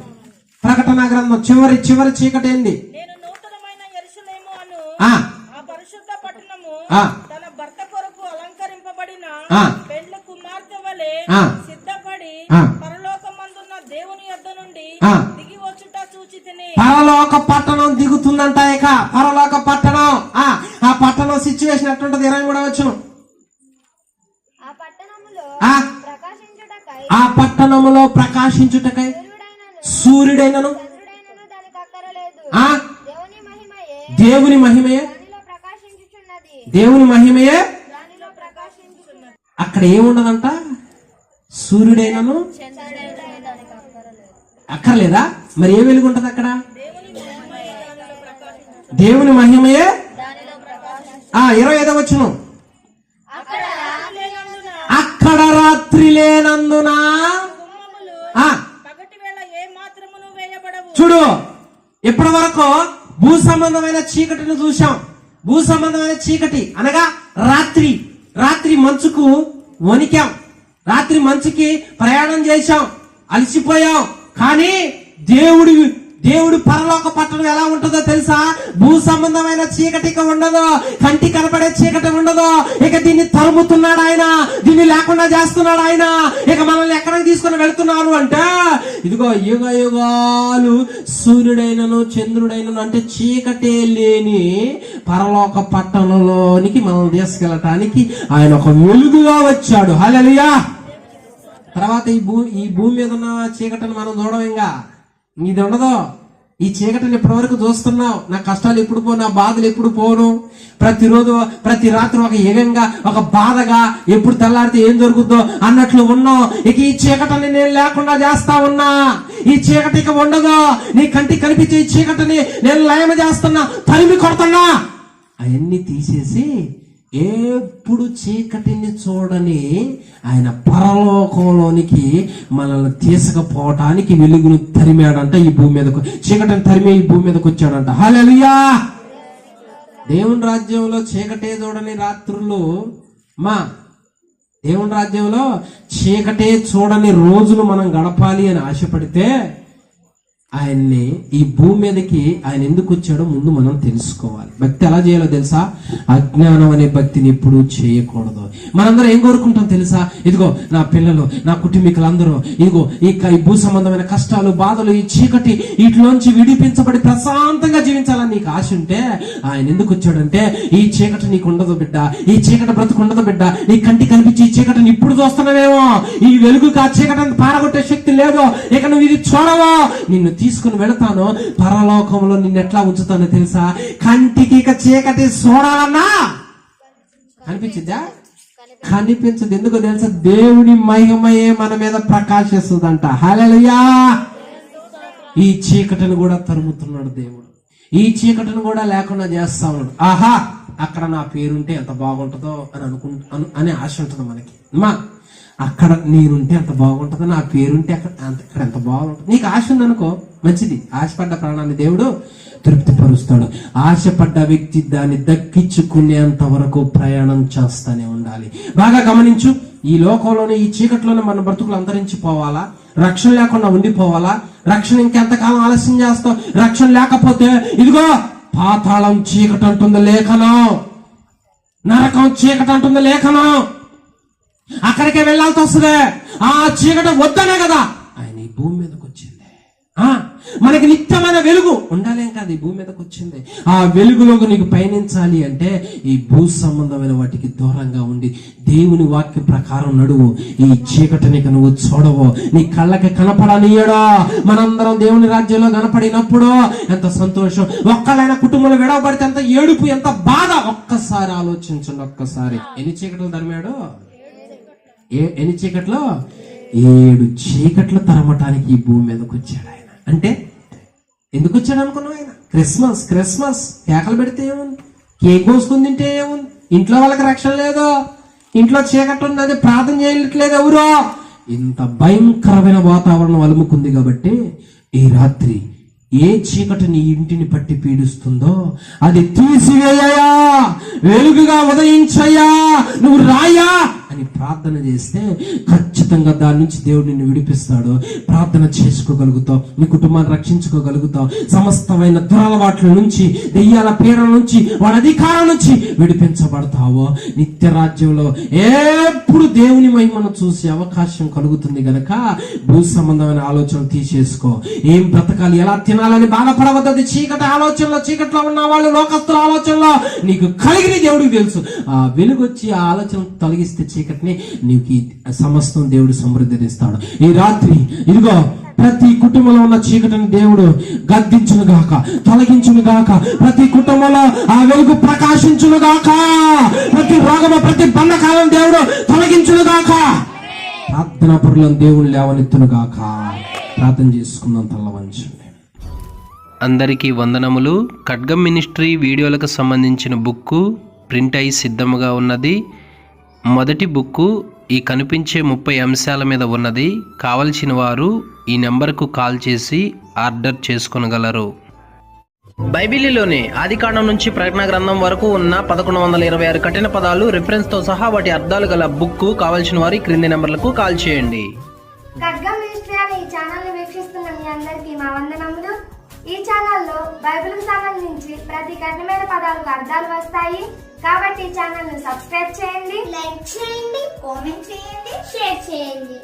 ప్రకటన గ్రంథం చివరి చీకటి ఏంది? నేను నూతన ఆ ఆ పరిశుద్ధ పట్టణము ఆ తన భర్త కొరకు అలంకరింపబడిన ఆ పెండ్లి కుమార్తె వలె ఆ సిద్ధపడి ఆ పరలోకమందున్న దేవుని యొద్ద నుండి ఆ దిగి వచ్చుట చూచితిని. పరలోక పట్టణం దిగుతుందంట. ఇక పరలోక పట్టణం ఆ పట్టణం సిచ్యువేషన్ ఎట్లుంటది? 23 వచ్చును. ఆ పట్టణములో ఆ ప్రకాశించుటకై ఆ పట్టణములో ప్రకాశించుటకై సూర్యుడైనను చంద్రుడైనను దానికి అక్కరలేదు. ఆ దేవుని మహిమయే దేవుని మహిమయే దానిలో ప్రకాశించుచున్నది. దేవుని మహిమయే దానిలో ప్రకాశించుచున్నది. అక్కడ ఏముండదంట? సూర్యుడైనను చంద్రుడైనను దానికి అక్కరలేదు. అక్కర్లేదా? మరి ఏ వెలుగు ఉంటది అక్కడ? దేవుని మహిమయే దానిలో ప్రకాశించు. 25 వచ్చును. అక్కడ అక్కడ రాత్రి లేనందున గుమ్మములు ఆ పగటి వేళ ఏ మాత్రమును వేయబడవు. చూడు, ఇప్పటి వరకు భూ సంబంధమైన చీకటిని చూశాం. భూ సంబంధమైన చీకటి అనగా రాత్రి. రాత్రి మంచుకు వణికాం. రాత్రి మంచుకి ప్రయాణం చేశాం, అలసిపోయాం. కానీ దేవుడు పరలోక పట్టణం ఎలా ఉంటుందో తెలుసా? భూ సంబంధమైన చీకటి ఇక ఉండదు, కంటి కనపడే చీకటి ఉండదు. ఇక దీన్ని తరుముతున్నాడు ఆయన, దీన్ని లేకుండా చేస్తున్నాడు ఆయన. ఇక మనల్ని ఎక్కడికి తీసుకుని వెళ్తున్నాడు అంటే, ఇదిగో యుగ యుగాలు సూర్యుడైనను చంద్రుడైనను అంటే చీకటే లేని పరలోక పట్టణంలోనికి మనల్ని తీసుకెళ్ళటానికి ఆయన ఒక వెలుగుగా వచ్చాడు. హల్లెలూయా. తర్వాత ఈ భూమి మీద ఉన్న చీకటిని మనం చూడడం. ఇంకా ఇది ఉండదు. ఈ చీకటిని ఇప్పటి వరకు చూస్తున్నావు. నా కష్టాలు ఎప్పుడు పో, నా బాధలు ఎప్పుడు పోను, ప్రతిరోజు ప్రతి రాత్రి ఒక యుగంగా ఒక బాధగా ఎప్పుడు తెల్లారితే ఏం జరుగుద్దో అన్నట్లు ఉన్నావు. ఇక ఈ చీకటిని నేను లేకుండా చేస్తా ఉన్నా. ఈ చీకటి ఇక ఉండదు. నీ కంటికి కనిపించే ఈ చీకటిని నేను లయం చేస్తున్నా, తరిమి కొడుతున్నా. అవన్నీ తీసేసి ఎప్పుడు చీకటిని చూడని ఆయన పరలోకంలోనికి మనల్ని తీసుకుపోవటానికి వెలుగును తరిమాడంట. ఈ భూమి మీదకు చీకటిని తరిమే ఈ భూమి మీదకి వచ్చాడంట. హల్లెలూయా. దేవుని రాజ్యంలో చీకటే చూడని రాత్రులు దేవుని రాజ్యంలో చీకటే చూడని రోజులు మనం గడపాలి అని ఆశపడితే ఆయన్ని ఈ భూమి మీదకి ఆయన ఎందుకు వచ్చాడో ముందు మనం తెలుసుకోవాలి. భక్తి ఎలా చేయాలో తెలుసా? అజ్ఞానం అనే భక్తిని ఎప్పుడూ చేయకూడదు. మనందరం ఏం కోరుకుంటాం తెలుసా? ఇదిగో నా పిల్లలు, నా కుటుంబీకులందరూ ఇదిగో ఈ భూ సంబంధమైన కష్టాలు, బాధలు, ఈ చీకటి వీటిలోంచి విడిపించబడి ప్రశాంతంగా జీవించాలని నీకు ఆశ ఉంటే ఆయన ఎందుకు వచ్చాడంటే, ఈ చీకటి నీకు ఉండదు బిడ్డ, ఈ చీకటి బ్రతుకు ఉండదు బిడ్డ. నీ కంటి కనిపించి ఈ చీకటిని ఇప్పుడు చూస్తున్నావేమో, ఈ వెలుగుకి ఆ చీకటిని పారగొట్టే శక్తి లేదు. ఇక నువ్వు ఇది చూడవో, నిన్ను తీసుకుని వెళతాను, పరలోకంలో నిన్ను ఎట్లా ఉంచుతానో తెలుసా? కంటికి ఇక చీకటి చూడాలన్నా కనిపించిందా? కనిపించదు. ఎందుకో తెలుసా? దేవుని మహిమయే మన మీద ప్రకాశిస్తుందంట. హల్లెలూయా. ఈ చీకటిని కూడా తరుముతున్నాడు దేవుడు. ఈ చీకటిని కూడా లేకుండా చేస్తా ఉన్నాడు. ఆహా, అక్కడ నా పేరుంటే ఎంత బాగుంటుందో అని అనే ఆశ ఉంటుంది మనకి. అక్కడ నేనుంటే ఎంత బాగుంటుందో, నా పేరుంటే అక్కడ ఎంత బాగుంటుంది. నీకు ఆశ ఉందనుకో, మంచిది. ఆశపడ్డ ప్రాణాన్ని దేవుడు తృప్తిపరుస్తాడు. ఆశపడ్డ వ్యక్తి దాన్ని దక్కించుకునేంత వరకు ప్రయాణం చేస్తానే ఉండాలి. బాగా గమనించు. ఈ లోకంలోనే, ఈ చీకట్లోనే మన బ్రతుకులు అంతరించిపోవాలా? రక్షణ లేకుండా ఉండిపోవాలా? రక్షణ ఇంకెంతకాలం ఆలస్యం చేస్తావు? రక్షణ లేకపోతే ఇదిగో పాతాళం చీకటి అంటుంది లేఖనం, నరకం చీకటి అంటుంది లేఖనం. అక్కడికే వెళ్ళాల్సి వస్తుంది. ఆ చీకటి వద్దనే కదా ఆయన ఈ భూమి మీదకి వచ్చింది. మనకి నిత్యమైన వెలుగు ఉండాలేం కాదు, ఈ భూమి మీదకి వచ్చింది. ఆ వెలుగులోకి నీకు పయనించాలి అంటే ఈ భూ సంబంధమైన వాటికి దూరంగా ఉండి దేవుని వాక్య ప్రకారం నడువు. ఈ చీకటిని నువ్వు చూడవు, నీ కళ్ళకి కనపడనీయడా. మనందరం దేవుని రాజ్యంలో కనపడినప్పుడు ఎంత సంతోషం. ఒక్కళ్ళైనా కుటుంబంలో విడవబడితే ఎంత ఏడుపు, ఎంత బాధ. ఒక్కసారి ఆలోచించండి. ఒక్కసారి ఎన్ని చీకట్లు తరిమాడు? ఎన్ని చీకట్లో? 7 చీకట్లు తరమటానికి ఈ భూమి మీదకి వచ్చాడు ఆయన. అంటే ఎందుకు వచ్చాడు అనుకున్నావు? ఆయన క్రిస్మస్ కేకలు పెడితే ఏముంది, కేక్ కోసుకుని తింటే ఏముంది, ఇంట్లో వాళ్ళకి రక్షణ లేదు, ఇంట్లో చీకట్లు ఉన్నది, ప్రార్థన చేయట్లేదు ఎవరో. ఇంత భయంకరమైన వాతావరణం అలుముకుంది కాబట్టి ఈ రాత్రి ఏ చీకటి నీ ఇంటిని పట్టి పీడిస్తుందో అది తీసివేయ్యా, వెలుగుగా ఉదయించయ్యా, నువ్వు రాయా అని ప్రార్థన చేస్తే ఖచ్చితంగా దాని నుంచి దేవుడు నిన్ను విడిపిస్తాడు. ప్రార్థన చేసుకోగలుగుతావు, నీ కుటుంబాన్ని రక్షించుకోగలుగుతావు, సమస్తమైన దురలవాట్ల నుంచి, దెయ్యాల పీడల నుంచి, వాడి అధికారం నుంచి విడిపించబడతావు. నిత్య రాజ్యంలో ఎప్పుడు దేవుని మహిమను చూసే అవకాశం కలుగుతుంది గనక భూ సంబంధమైన ఆలోచనలు తీసేసుకో. ఏం బ్రతకాలి, ఎలా తినాలని బాధపడవద్దు. చీకటి ఆలోచనలో, చీకట్లో ఉన్న వాళ్ళు లోకస్తుల ఆలోచనలో నీకు కలిగిన దేవుడికి తెలుసు. ఆ వెలుగు వచ్చి ఆ ఆలోచన తొలగిస్తే చీకటిని నీకు సమస్తం దేవుడు సమృద్ధినిస్తాడు. ఈ రాత్రి ఇదిగో ప్రతి కుటుంబంలో ఉన్న చీకటిని దేవుడు గద్దించును గాక, తొలగించును గాక. ప్రతి కుటుంబంలో ఆ వెలుగు ప్రకాశించును గాక. ప్రతి రోగము, ప్రతి బంధకాలను దేవుడు తొలగించును గాక. ప్రార్థనా పరులను దేవుడు లేవనెత్తును గాక. ప్రార్థన చేసుకుందాం, తల్ల వంచండి. అందరికీ వందనములు. ఖడ్గం మినిస్ట్రీ వీడియోలకు సంబంధించిన బుక్కు ప్రింట్ అయి సిద్ధముగా ఉన్నది. మొదటి బుక్కు ఈ కనిపించే 30 అంశాల మీద ఉన్నది. కావలసిన వారు ఈ నెంబర్కు కాల్ చేసి ఆర్డర్ చేసుకొనగలరు. బైబిలులోని ఆదికాండం నుంచి ప్రకటన గ్రంథం వరకు ఉన్న 1126 కఠిన పదాలు రిఫరెన్స్తో సహా వాటి అర్థాలు గల బుక్కు కావలసిన వారు క్రింది నెంబర్లకు కాల్ చేయండి. ఖడ్గం మినిస్ట్రీ అనే ఈ ఛానల్ వీక్షిస్తున్న మీ అందరికీ మా వందనములు. ఈ ఛానల్లో బైబిల్కి సంబంధించి ప్రతి కఠినమైన పదాలకు అర్థాలు వస్తాయి. కాబట్టి ఈ ఛానల్ ను సబ్స్క్రైబ్ చేయండి, లైక్ చేయండి, కామెంట్ చేయండి, షేర్ చేయండి.